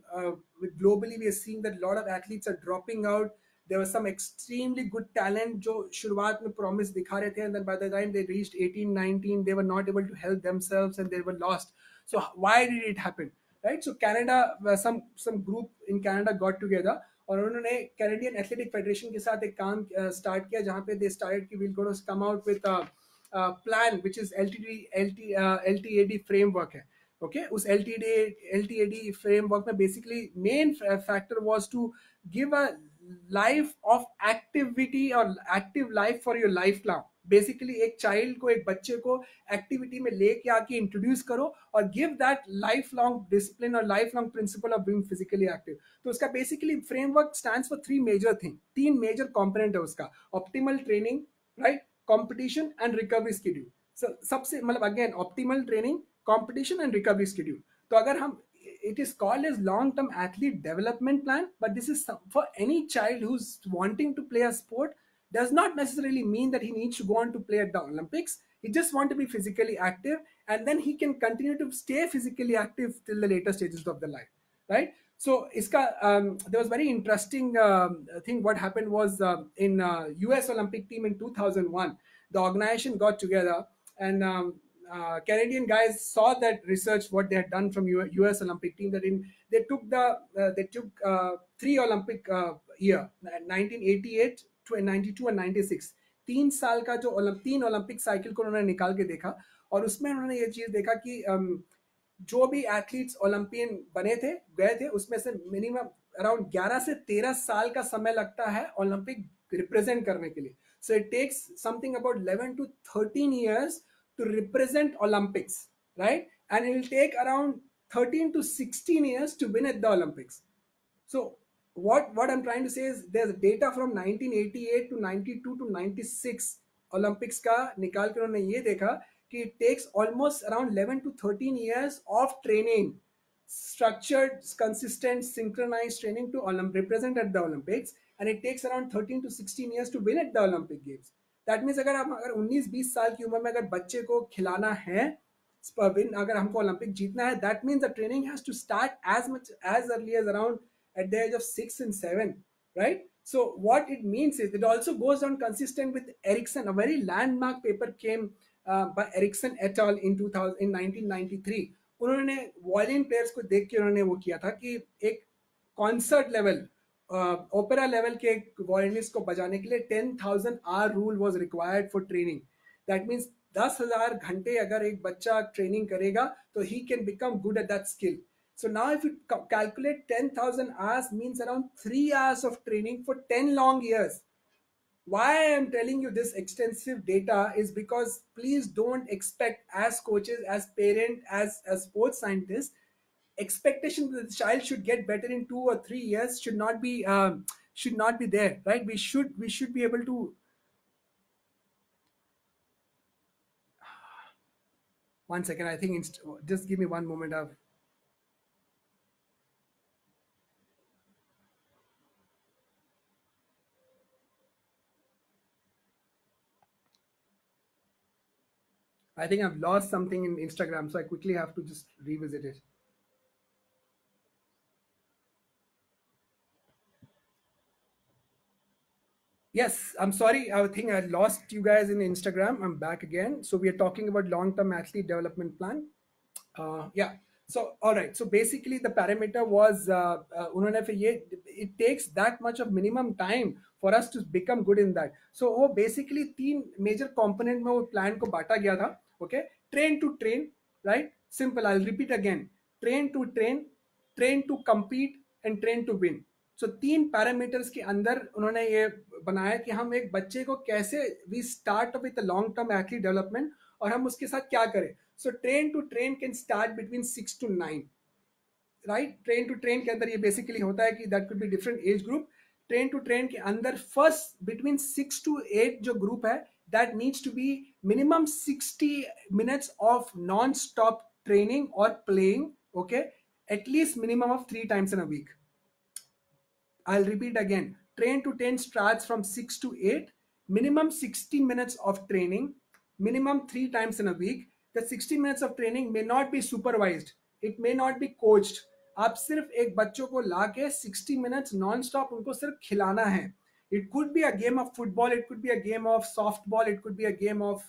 With globally, we are seeing that a lot of athletes are dropping out. There was some extremely good talent जो शुरुआत में promise दिखा रहे थे, and then by the time they reached 18, 19, they were not able to help themselves and they were lost. So why did it happen, right? So Canada, some group in Canada got together और उन्होंने Canadian athletic federation के साथ एक काम start किया, जहाँ पे they started कि we'll going to come out with a plan which is LTAD framework है. Okay, उस LTAD framework में basically main factor was to give a life of activity or active life for your life long. Basically एक child को, एक बच्चे को activity में लेके आके इंट्रोड्यूस करो और give that life long discipline और life long principle of being physically active. तो उसका basically framework stands for three major thing, तीन मेजर कंपोनेंट है उसका. Optimal training, right, competition and recovery schedule. सबसे मतलब again optimal training, competition and recovery schedule. तो अगर हम, it is called as long-term athlete development plan, but this is for any child who's wanting to play a sport. Does not necessarily mean that he needs to go on to play at the Olympics. He just want to be physically active, and then he can continue to stay physically active till the later stages of the life, right? So iska there was very interesting thing. What happened was in US Olympic team in 2001, the organization got together, and Canadian guys saw that research what they had done from US Olympic team, that they took 3 Olympic year, 1988, 92 and 96, 3 साल का जो तीन Olympic cycle को उन्होंने निकाल के देखा, और उसमें उन्होंने ये चीज देखा कि जो भी एथलीट्स ओलंपियन बने थे, गए थे, उसमें से मिनिमम अराउंड 11 से 13 साल का समय लगता है ओलंपिक रिप्रेजेंट करने के लिए. So it takes something about 11 to 13 years to represent Olympics, right? And it will take around 13 to 16 years to win at the Olympics. So what I'm trying to say is there's data from 1988 to 92 to 96 Olympics का निकाल के उन्होंने ये देखा कि it takes almost around 11 to 13 years of training, structured, consistent, synchronized training to represent at the Olympics, and it takes around 13 to 16 years to win at the Olympic Games. That means अगर 19-20 साल की उम्र में अगर बच्चे को खिलाना है, अगर हमको ओलंपिक जीतना है, that means the training has to start as early as around at the age of 6 and 7, right? So what it means is it also goes on consistent with Ericsson. A very landmark paper came by Ericsson et al. in 1993. उन्होंने वॉलियन players को देख के उन्होंने वो किया था कि एक कॉन्सर्ट लेवल ओपेरा लेवल के वायलिनिस्ट को बजाने के लिए 10,000 hour rule was required for training. That means 10,000 घंटे अगर एक बच्चा ट्रेनिंग करेगा तो he can become good at that skill. So now if you calculate 10,000 hours means around 3 hours of training for 10 long years. Why I am telling you this extensive data is because please don't expect as coaches, as parent, as sports scientists, expectation that the child should get better in 2 or 3 years should not be there, right? We should be able to. One second, I think just give me one moment. I think I've lost something in Instagram, so I quickly have to just revisit it. Yes, I'm sorry. I think I lost you guys in Instagram. I'm back again. So we are talking about long-term athlete development plan. Yeah. So all right. So basically, the parameter was उन्होंने फिर ये it takes that much of minimum time for us to become good in that. So वो basically 3 major component में वो plan को बांटा गया था. Okay. Train to train, right? Simple. I'll repeat again. Train to train, train to compete, and train to win. So 3 parameters के अंदर उन्होंने ये बनाया कि हम एक बच्चे को कैसे we start with long term athlete development और हम उसके साथ क्या करें. So train to train can start between 6 to 9, राइट. ट्रेन टू ट्रेन के अंदर ये बेसिकली होता है कि that could be different age group. Train to train के अंदर फर्स्ट बिटवीन 6 to 8 जो ग्रुप है that needs to be minimum 60 minutes of non stop training और playing. Okay. At least minimum of 3 times in a week. I'll repeat again. Train to 10 starts from 6 to 8. Minimum 60 minutes of training. Minimum 3 times in a week. The 60 minutes of training may not be supervised. It may not be coached. आप सिर्फ एक बच्चों को लाके 60 minutes non-stop उनको सिर्फ खिलाना है. It could be a game of football. It could be a game of softball. It could be a game of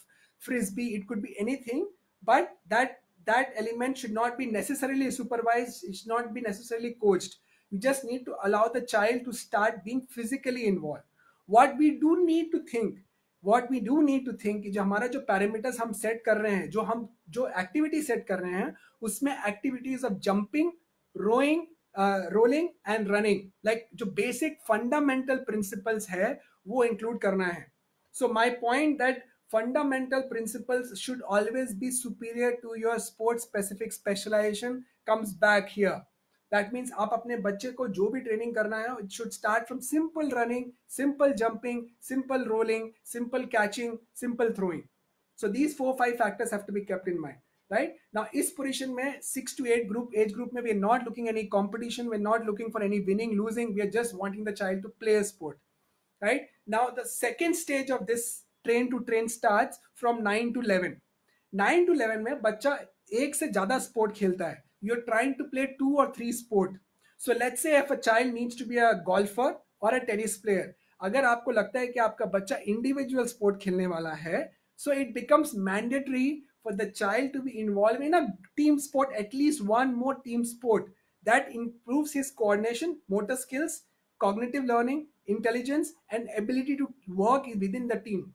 frisbee. It could be anything. But that element should not be necessarily supervised. It should not be necessarily coached. You just need to allow the child to start being physically involved. What we do need to think कि जो हमारा जो parameters हम set कर रहे हैं, जो activity set कर रहे हैं उसमें activities of jumping, rowing, rolling and running, like जो बेसिक फंडामेंटल प्रिंसिपल्स है वो इंक्लूड करना है. So my point that fundamental principles should always be superior to your sport specific specialization comes back here. That means आप अपने बच्चे को जो भी ट्रेनिंग करना है it should start from simple running, simple jumping, simple rolling, simple catching, simple throwing. So these 4-5 factors have to be kept in mind. Right now इस position में 6 to 8 group age group में we are not looking any competition, we are not looking for any winning losing, we are just wanting the child to play a sport. Right now the second stage of this train to train starts from 9 to 11. 9 to 11 में बच्चा एक से ज्यादा sport खेलता है. You're trying to play 2 or 3 sport. So let's say if a child needs to be a golfer or a tennis player, अगर आपको लगता है कि आपका बच्चा इंडिविजुअल स्पोर्ट खेलने वाला है, so it becomes mandatory for the child to be involved in a team sport, at least one more team sport that improves his coordination, motor skills, cognitive learning, intelligence, and ability to work within the team.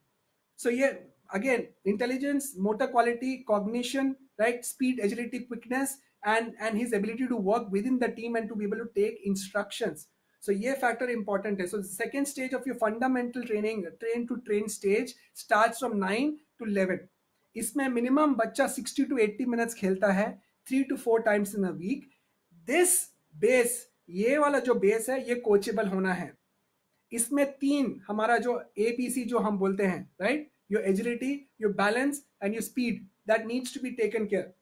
So yeah, again, intelligence, motor quality, cognition, right, speed, agility, quickness, and his ability to work within the team and to be able to take instructions. So ये factor important है. So the second stage of your fundamental training, train to train stage starts from 9 to 11. इसमें minimum बच्चा 60 to 80 minutes खेलता है 3 to 4 times in a week. This base, ये वाला जो base है ये coachable होना है. इसमें 3 हमारा जो ABC जो हम बोलते हैं, right, your agility, your balance and your speed, that needs to be taken care.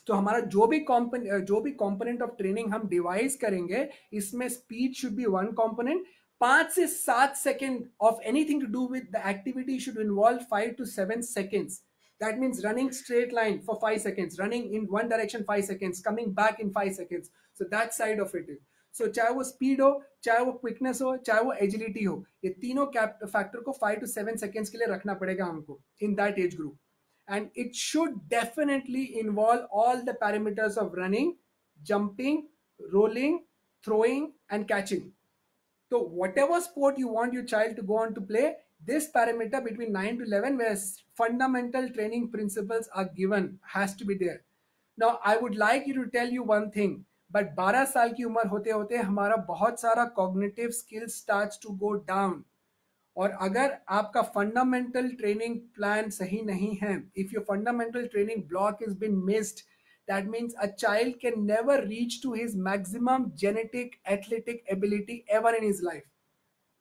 तो हमारा जो भी कंपोनेंट ऑफ ट्रेनिंग हम डिवाइस करेंगे इसमें speed should be one component. 5 से 7 second of anything to do with the activity should involve 5 to 7 seconds. That means running straight line for 5 seconds, running in one direction 5 seconds, coming back in 5 seconds. So that side of it is. So चाहे वो speed हो, चाहे वो quickness हो, चाहे वो agility हो, ये तीनों फैक्टर को 5 to 7 seconds के लिए रखना पड़ेगा हमको in that age group. And it should definitely involve all the parameters of running, jumping, rolling, throwing, and catching. तो whatever sport you want your child to go on to play, this parameter between 9 to 11 where fundamental training principles are given has to be there. Now I would like you to tell you one thing, but 12 साल की उम्र होते होते हमारा बहुत सारा cognitive skills starts to go down. और अगर आपका फंडामेंटल ट्रेनिंग प्लान सही नहीं है, if your fundamental training block is been missed, that means a child can never reach to his maximum genetic athletic ability ever in his life.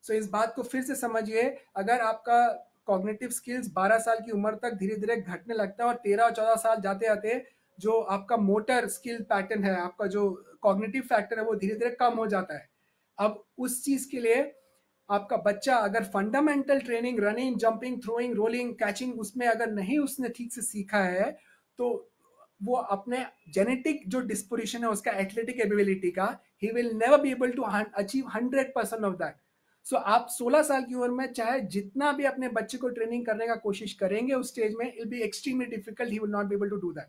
So इस बात को फिर से समझिए, अगर आपका कॉग्निटिव स्किल्स 12 साल की उम्र तक धीरे धीरे घटने लगता है और 13 और 14 साल जाते जाते जो आपका मोटर स्किल पैटर्न है, आपका जो कॉग्निटिव फैक्टर है वो धीरे धीरे कम हो जाता है. अब उस चीज के लिए आपका बच्चा अगर fundamental training running, jumping, throwing, rolling, catching उसमें अगर नहीं उसने ठीक से सीखा है, तो वो अपने जेनेटिक जो डिस्पोजिशन है उसका एथलेटिक एबिलिटी का, he will never be able to achieve 100% of that. So आप 16 साल की उम्र में चाहे जितना भी अपने बच्चे को ट्रेनिंग करने का कोशिश करेंगे उस स्टेज में, it be extremely difficult, he will not be able to do that.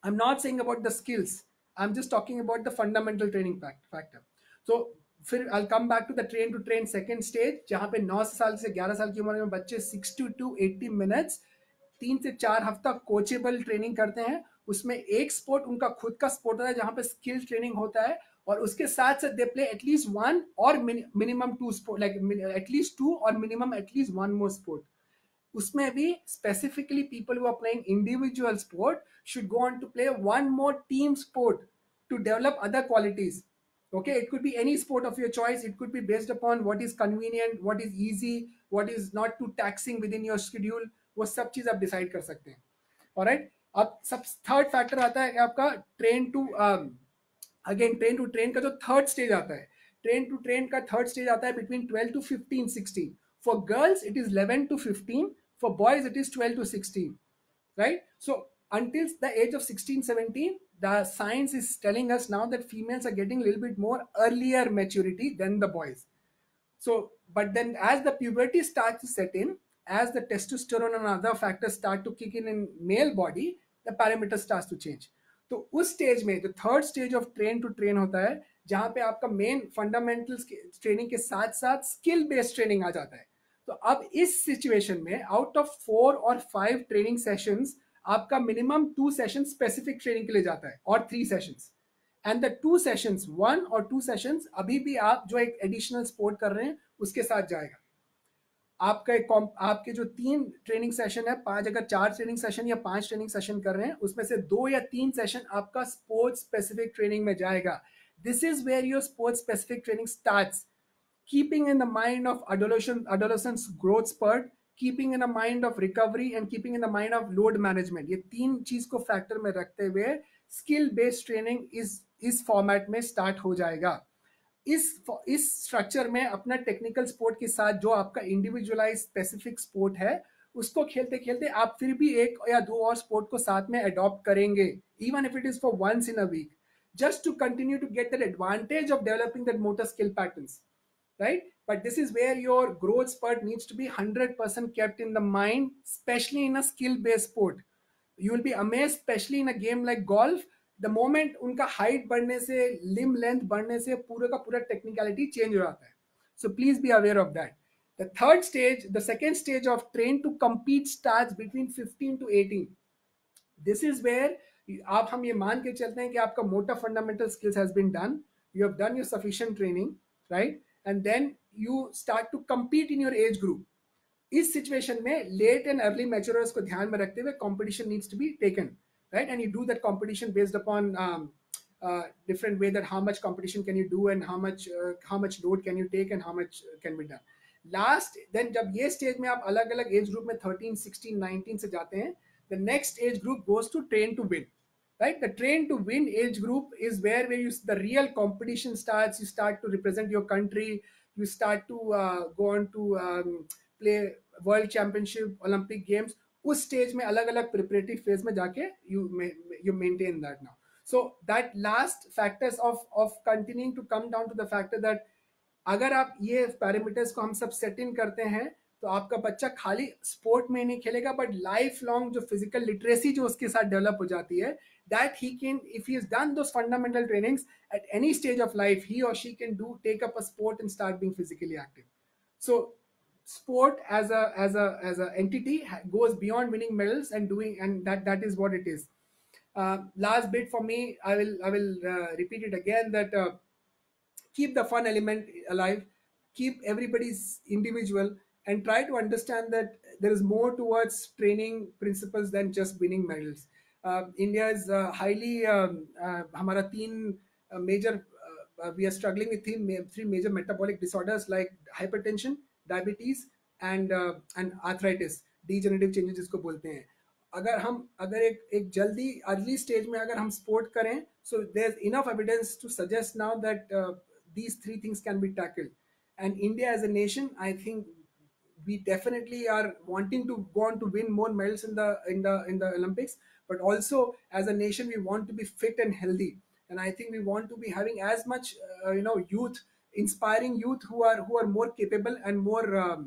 I am not saying about the skills, I am just talking about the fundamental training factor. So फिर I come back to the train to train second stage, जहां पे 9 साल से 11 साल की उम्र में बच्चे 60 to 80 मिनट्स 3 से 4 हफ्ता कोचेबल ट्रेनिंग करते हैं. उसमें एक स्पोर्ट उनका खुद का स्पोर्ट होता है जहां पे स्किल ट्रेनिंग होता है, और उसके साथ साथ दे प्ले एटलीस्ट वन और मिनिमम 2 स्पोर्ट, लाइक एटलीस्ट 2 और मिनिमम एटलीस्ट 1 मोर स्पोर्ट. उसमें भी specifically people who are playing individual sport should go on to play one more team sport to develop other qualities. Okay, it could be any sport of your choice. It could be based upon what is convenient, what is easy, what is not too taxing within your schedule. वो सब चीज आप decide कर सकते हैं. Alright, अब सब third factor आता है आपका train to, again train to train का जो थर्ड स्टेज आता है, ट्रेन टू ट्रेन का थर्ड स्टेज आता है between 12 to 15, 16. For girls it is 11 to 15, for boys it is 12 to 16, right? So until the age of 16, 17, the science is telling us now that females are getting a little bit more earlier maturity than the boys. So, but then as the puberty starts to set in, as the testosterone and other factors start to kick in male body, the parameter starts to change. तो उस stage में जो third stage of train to train होता है, जहां पे आपका main fundamental training के साथ साथ स्किल बेस्ड ट्रेनिंग आ जाता है. तो अब इस सिचुएशन में out of 4 or 5 training sessions आपका मिनिमम 2 सेशन स्पेसिफिक ट्रेनिंग के लिए जाता है, और 3 sessions. And the 2 sessions, 1 or 2 sessions अभी भी आप जो एक एडिशनल स्पोर्ट कर रहे हैं उसके साथ जाएगा. आपके जो 3 ट्रेनिंग सेशन है, 5, अगर 4 ट्रेनिंग सेशन या 5 ट्रेनिंग सेशन कर रहे हैं उसमें से 2 या 3 सेशन आपका स्पोर्ट्स स्पेसिफिक ट्रेनिंग में जाएगा. This is where your sports specific training starts, keeping in the mind of adolescence growth spurt, keeping in a mind of recovery and keeping in the mind of load management. ये 3 चीज को factor में रखते हुए skill based training इस format में start हो जाएगा. इस स्ट्रक्चर में अपना टेक्निकल स्पोर्ट के साथ जो आपका इंडिविजुअलाइज स्पेसिफिक स्पोर्ट है उसको खेलते खेलते आप फिर भी 1 या 2 और स्पोर्ट को साथ में अडॉप्ट करेंगे, even if it is for once in a week, just to continue to get that advantage of developing that motor skill patterns, right? But this is where your growth spurt needs to be 100% kept in the mind, especially in a skill based sport. You will be amazed, especially in a game like golf, the moment उनका height बढ़ने से, limb length बढ़ने से पूरे का पूरा technicality change हो जाता है. So please be aware of that. The third stage, the second stage of train to compete starts between 15 to 18. This is where आप हम ये मान के चलते हैं कि आपका motor fundamental skills has been done, you have done your sufficient training, right? And then you start to compete in your age group. इस सिचुएशन में लेट एंड अर्ली मैच्योरर्स को ध्यान में रखते हुए competition needs to be taken, right? And you do that competition based upon different way that how much competition can you do and how much load can you take and how much can be done. Last, then जब ये stage में आप अलग अलग age group में 13, 16, 19 से जाते हैं, the next age group goes to train to win. Right, the train to win age group is where the real competition starts. You start to represent your country. You start to go on to play world championship, Olympic games. उस stage में अलग अलग preparative phase में जाके you maintain that now. So that last factors of continuing to come down to the factor that अगर आप ये parameters को हम सब set in करते हैं तो आपका बच्चा खाली स्पोर्ट में नहीं खेलेगा, बट लाइफ लॉन्ग जो फिजिकल लिटरेसी जो उसके साथ डेवलप हो जाती है, that he can, if he has done those fundamental trainings at any stage of life, he or she can do take up a sport and start being physically active. So sport as a entity goes beyond winning medals and doing, and that is what it is. Last bit for me, I will repeat it again, that keep the fun element alive, keep everybody's individual, and try to understand that there is more towards training principles than just winning medals. India is highly हमारा तीन major we are struggling with three major metabolic disorders like hypertension, diabetes, and arthritis, degenerative changes जिसको बोलते हैं. अगर एक जल्दी early stage में अगर हम सपोर्ट करें, so there's enough evidence to suggest now that these three things can be tackled. And India as a nation, I think we definitely are wanting to go on to win more medals in the Olympics, but also as a nation we want to be fit and healthy, and I think we want to be having as much youth, inspiring youth who are more capable and more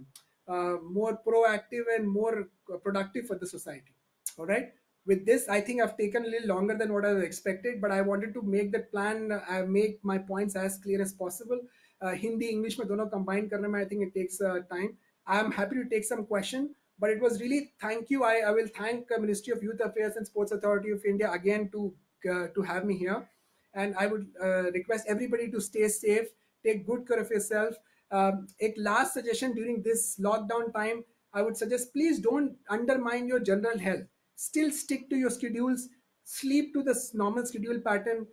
proactive and more productive for the society. All right. With this, I think I've taken a little longer than what I expected, but I wanted to make that plan, make my points as clear as possible. Hindi, English में दोनों combine करने में I think it takes time. I am happy to take some question, but it was really thank you. I will thank Ministry of Youth Affairs and Sports Authority of India again to have me here, and I would request everybody to stay safe, take good care of yourself. A last suggestion during this lockdown time, I would suggest please don't undermine your general health. Still stick to your schedules, sleep to the normal schedule pattern,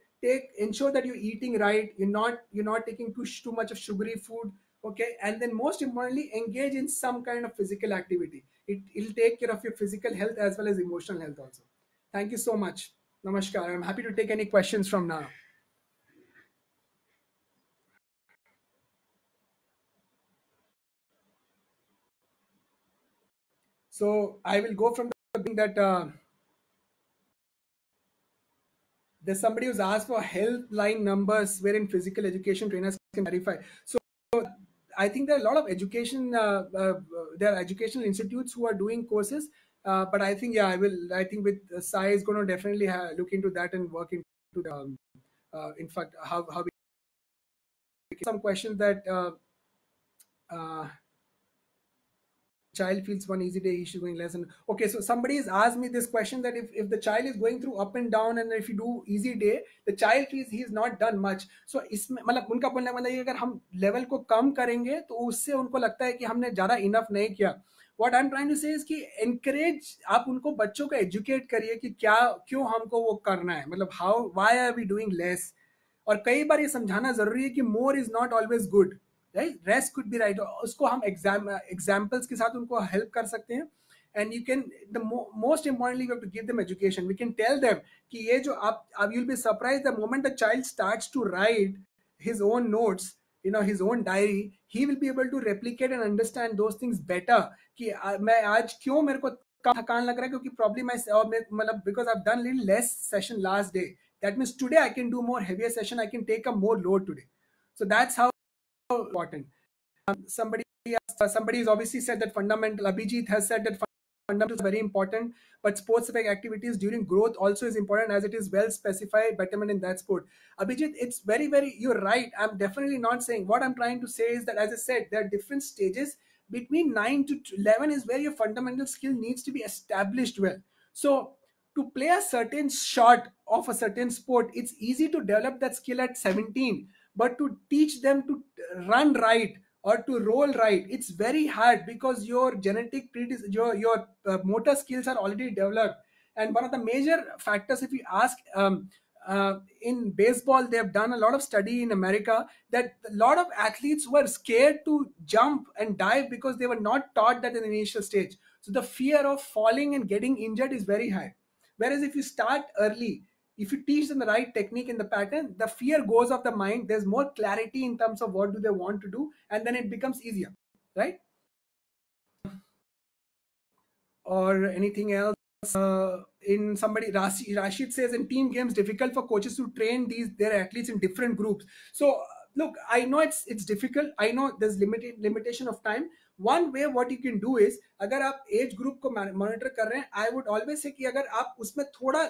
ensure that you're eating right, you're not taking too much of sugary food, okay, and then most importantly engage in some kind of physical activity. It'll take care of your physical health as well as emotional health also. Thank you so much. Namaskar. I'm happy to take any questions from now. So I will go from the thing that there's somebody who's asked for health line numbers wherein physical education trainers can verify. So I think there are a lot of there are educational institutes who are doing courses, but I think I think with Sai is going to definitely look into that and work into the, in fact, how we some questions that child feels one easy day he should going lesson. Okay, so somebody has asked me this question that if the child is going through up and down and if you do easy day, the child feels he's not done much. So इसमें मतलब उनका बोलने का मतलब ये अगर हम level को कम करेंगे तो उससे उनको लगता है कि हमने ज़्यादा इनफ नहीं किया. What I'm trying to say is कि encourage, आप उनको बच्चों को educate करिए कि क्या क्यों हमको वो करना है, मतलब why are we doing less. और कई बार ये समझाना ज़रूरी है कि more is not always good. Right, rest could be right, उसको हम एग्जाम्पल्स के साथ उनको हेल्प कर सकते हैं. And you can the most importantly we have to give them education. We can tell them कि ये जो आप you will be surprise the moment the child starts to write his own notes, his own diary, he will be able to replicate and understand those things better. कि मैं आज क्यों मेरे को थकान लग रहा है, क्योंकि प्रॉब्लम मतलब because I've done little less session last day, that means today I can do more heavier session, I can take a more load today. So that's how important. Somebody has obviously said that fundamental. Abhijit has said that fundamentals are very important, but sports-specific activities during growth also is important as it is well specified betterment in that sport. Abhijit, it's very, very, you're right. I'm definitely not saying, what I'm trying to say is that, as I said, there are different stages. Between 9 to 11 is where your fundamental skill needs to be established well. So to play a certain shot of a certain sport, it's easy to develop that skill at 17, but to teach them to run right or to roll right, it's very hard because your genetic your motor skills are already developed. And one of the major factors, if you ask, in baseball, they have done a lot of study in America that a lot of athletes were scared to jump and dive because they were not taught that in the initial stage. So the fear of falling and getting injured is very high. Whereas if you start early, if you teach them the right technique in the pattern, the fear goes off the mind. There's more clarity in terms of what do they want to do, and then it becomes easier, right? Or anything else? In somebody, Rashid says in team games, difficult for coaches to train their athletes in different groups. So look, I know it's difficult, I know there's limitation of time. One way what you can do is, अगर आप age group को monitor कर रहे हैं, I would always say कि अगर आप उसमें थोड़ा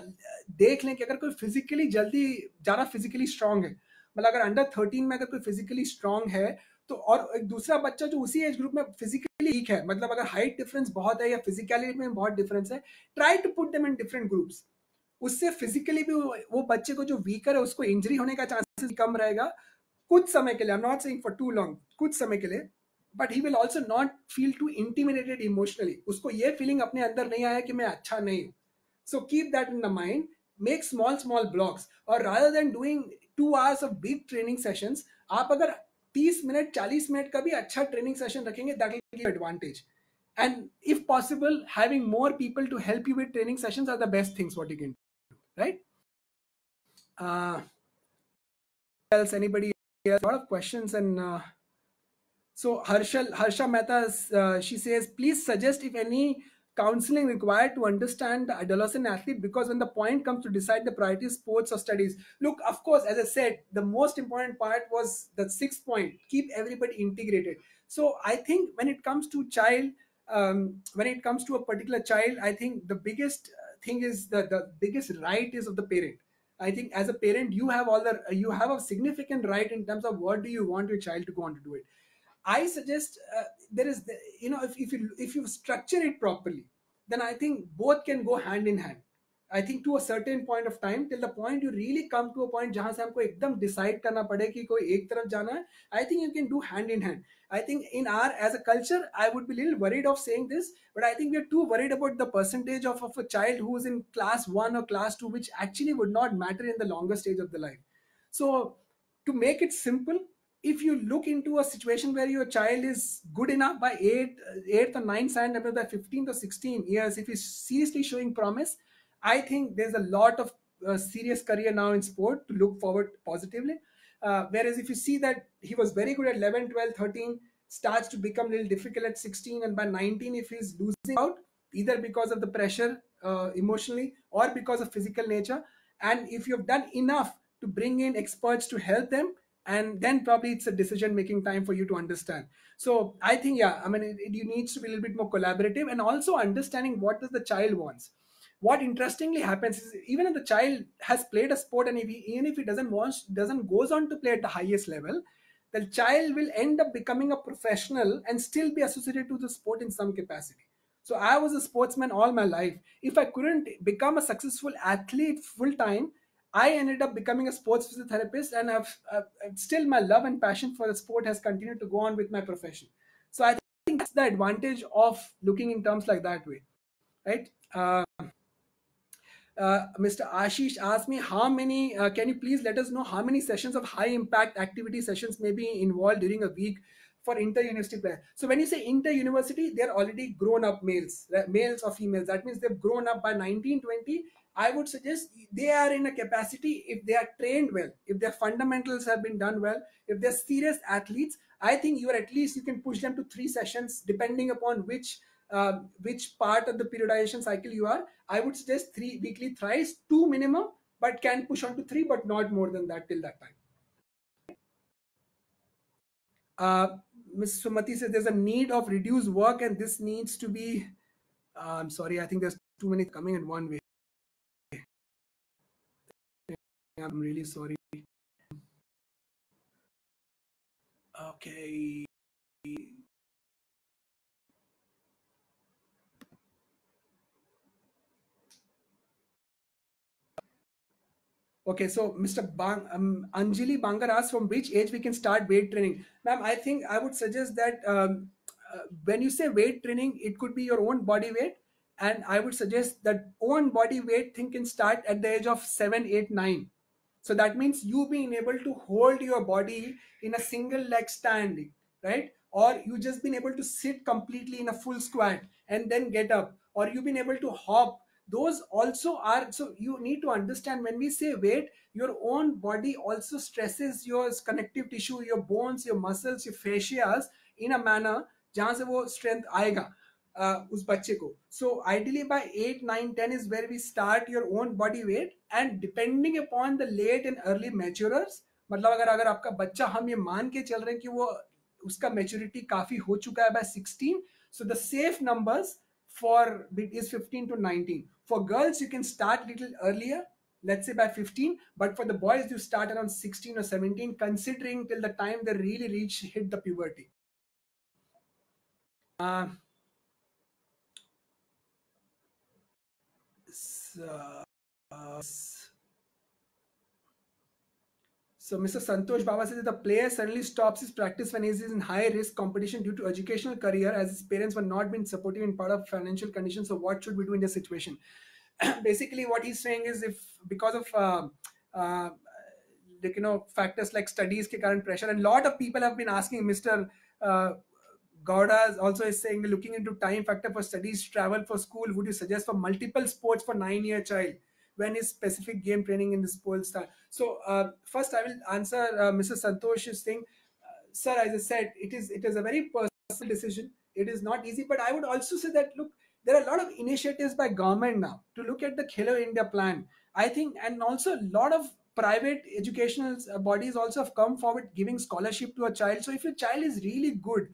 देख लें कि अगर कोई फिजिकली जल्दी ज़्यादा फिजिकली स्ट्रांग है, मतलब अगर अंडर 13 में अगर कोई फिजिकली स्ट्रांग है, तो और एक दूसरा बच्चा जो उसी एज ग्रुप में फिजिकली वीक है, मतलब अगर हाइट डिफरेंस बहुत है या फिजिकलिटी में बहुत डिफरेंस है, try to put them in different groups. उससे फिजिकली भी वो बच्चे को जो वीकर है उसको इंजरी होने का चांसेस कम रहेगा कुछ समय के लिए। I am not saying for too long, कुछ समय के लिए, but he will also not feel too intimidated emotionally. उसको ये फीलिंग अपने अंदर नहीं आया कि मैं अच्छा नहीं हूँ। So keep that in the mind, make small small blocks, और rather than doing 2 hours of big training sessions, आप अगर 30 मिनट 40 मिनट का भी अच्छा ट्रेनिंग सेशन रखेंगे, that will give advantage. And if possible, having more people to help you with training sessions are the best things what you can do, right? Else, anybody else? A lot of questions, and so Harsha Mehta, she says, please suggest if any counseling required to understand the adolescent athlete, because when the point comes to decide the priorities, sports or studies. Look, of course, as I said, the most important part was the 6th point: keep everybody integrated. So I think when it comes to child, when it comes to a particular child, I think the biggest thing is the biggest right is of the parent. I think as a parent, you have a significant right in terms of what do you want your child to go on to do it. I suggest there is, if you structure it properly, then I think both can go hand in hand. I think to a certain point of time, till the point you really come to a point जहाँ से हमको एकदम decide करना पड़े कि कोई एक तरफ जाना है, I think you can do hand in hand. I think as a culture, I would be a little worried of saying this, but I think we are too worried about the percentage of a child who is in class 1 or class 2, which actually would not matter in the longer stage of the life. So to make it simple, if you look into a situation where your child is good enough by 8th or 9th and about the 15th or 16 years, if he's seriously showing promise, I think there's a lot of serious career now in sport to look forward positively. Whereas if you see that he was very good at 11, 12, 13, starts to become a little difficult at 16, and by 19, if he's losing out, either because of the pressure emotionally or because of physical nature, and if you've done enough to bring in experts to help them, and then probably it's a decision making time for you to understand. So I think, yeah, I mean, you needs to be a little bit more collaborative, and also understanding what does the child wants. What interestingly happens is, even if the child has played a sport, and even if he doesn't goes on to play at the highest level, the child will end up becoming a professional and still be associated to the sport in some capacity. So I was a sportsman all my life. If I couldn't become a successful athlete full time, I ended up becoming a sports physiotherapist, and still my love and passion for the sport has continued to go on with my profession. So I think that's the advantage of looking in terms like that way, right? Mr. Ashish asked me how many. Can you please let us know how many sessions of high impact activity sessions may be involved during a week for inter-university players? So when you say inter-university, they're already grown-up males, males or females. That means they've grown up by 1920. I would suggest they are in a capacity, if they are trained well, if their fundamentals have been done well, if they're serious athletes, I think you can push them to 3 sessions depending upon which part of the periodization cycle you are. I would suggest 3 weekly thrice, 2 minimum, but can push on to 3, but not more than that till that time. Ms. Sumati says there's a need of reduced work, and this needs to be. I'm sorry, I think there's too many coming in one way. I'm really sorry. Okay. Okay, so Mr. Anjali Bangar asks from which age we can start weight training. Ma'am, I think I would suggest that when you say weight training, it could be your own body weight. And I would suggest that own body weight thing can start at the age of 7, 8, 9. So that means you being able to hold your body in a single leg standing, right? Or you just been able to sit completely in a full squat and then get up, or you've been able to hop. Those also are, so you need to understand, when we say weight, your own body also stresses your connective tissue, your bones, your muscles, your fascias in a manner जहां से वो strength आएगा उस बच्चे को. So ideally by 8, 9, 10 is where we start your own body weight, and depending upon the late and early maturers, मतलब अगर अगर आपका बच्चा, हम ये मान के चल रहे हैं कि वो उसका मेच्योरिटी काफी हो चुका है bye 16, so the safe numbers for is 15 to 19. For girls you can start little earlier, let's say by 15, but for the boys you start around 16 or 17, considering till the time they really hit the puberty. uh, so, uh, So Mr. Santosh Baba says that the player suddenly stops his practice when he is in high risk competition due to educational career, as his parents were not being supportive in part of financial conditions. So what should we do in this situation? Basically, what he's saying is, if because of uh, like factors like studies ke current pressure, and a lot of people have been asking Mr. Uh, Gowda also is saying, looking into time factor for studies, travel for school, would you suggest for multiple sports for 9-year child? When is specific game training in the sports start? So first I will answer Mr. Santosh's thing. Sir, as I said, it is a very personal decision. It is not easy, but I would also say that, look, there are a lot of initiatives by government now to look at the Khelo India plan. I think, and also a lot of private educational bodies also have come forward giving scholarship to a child. So if your child is really good,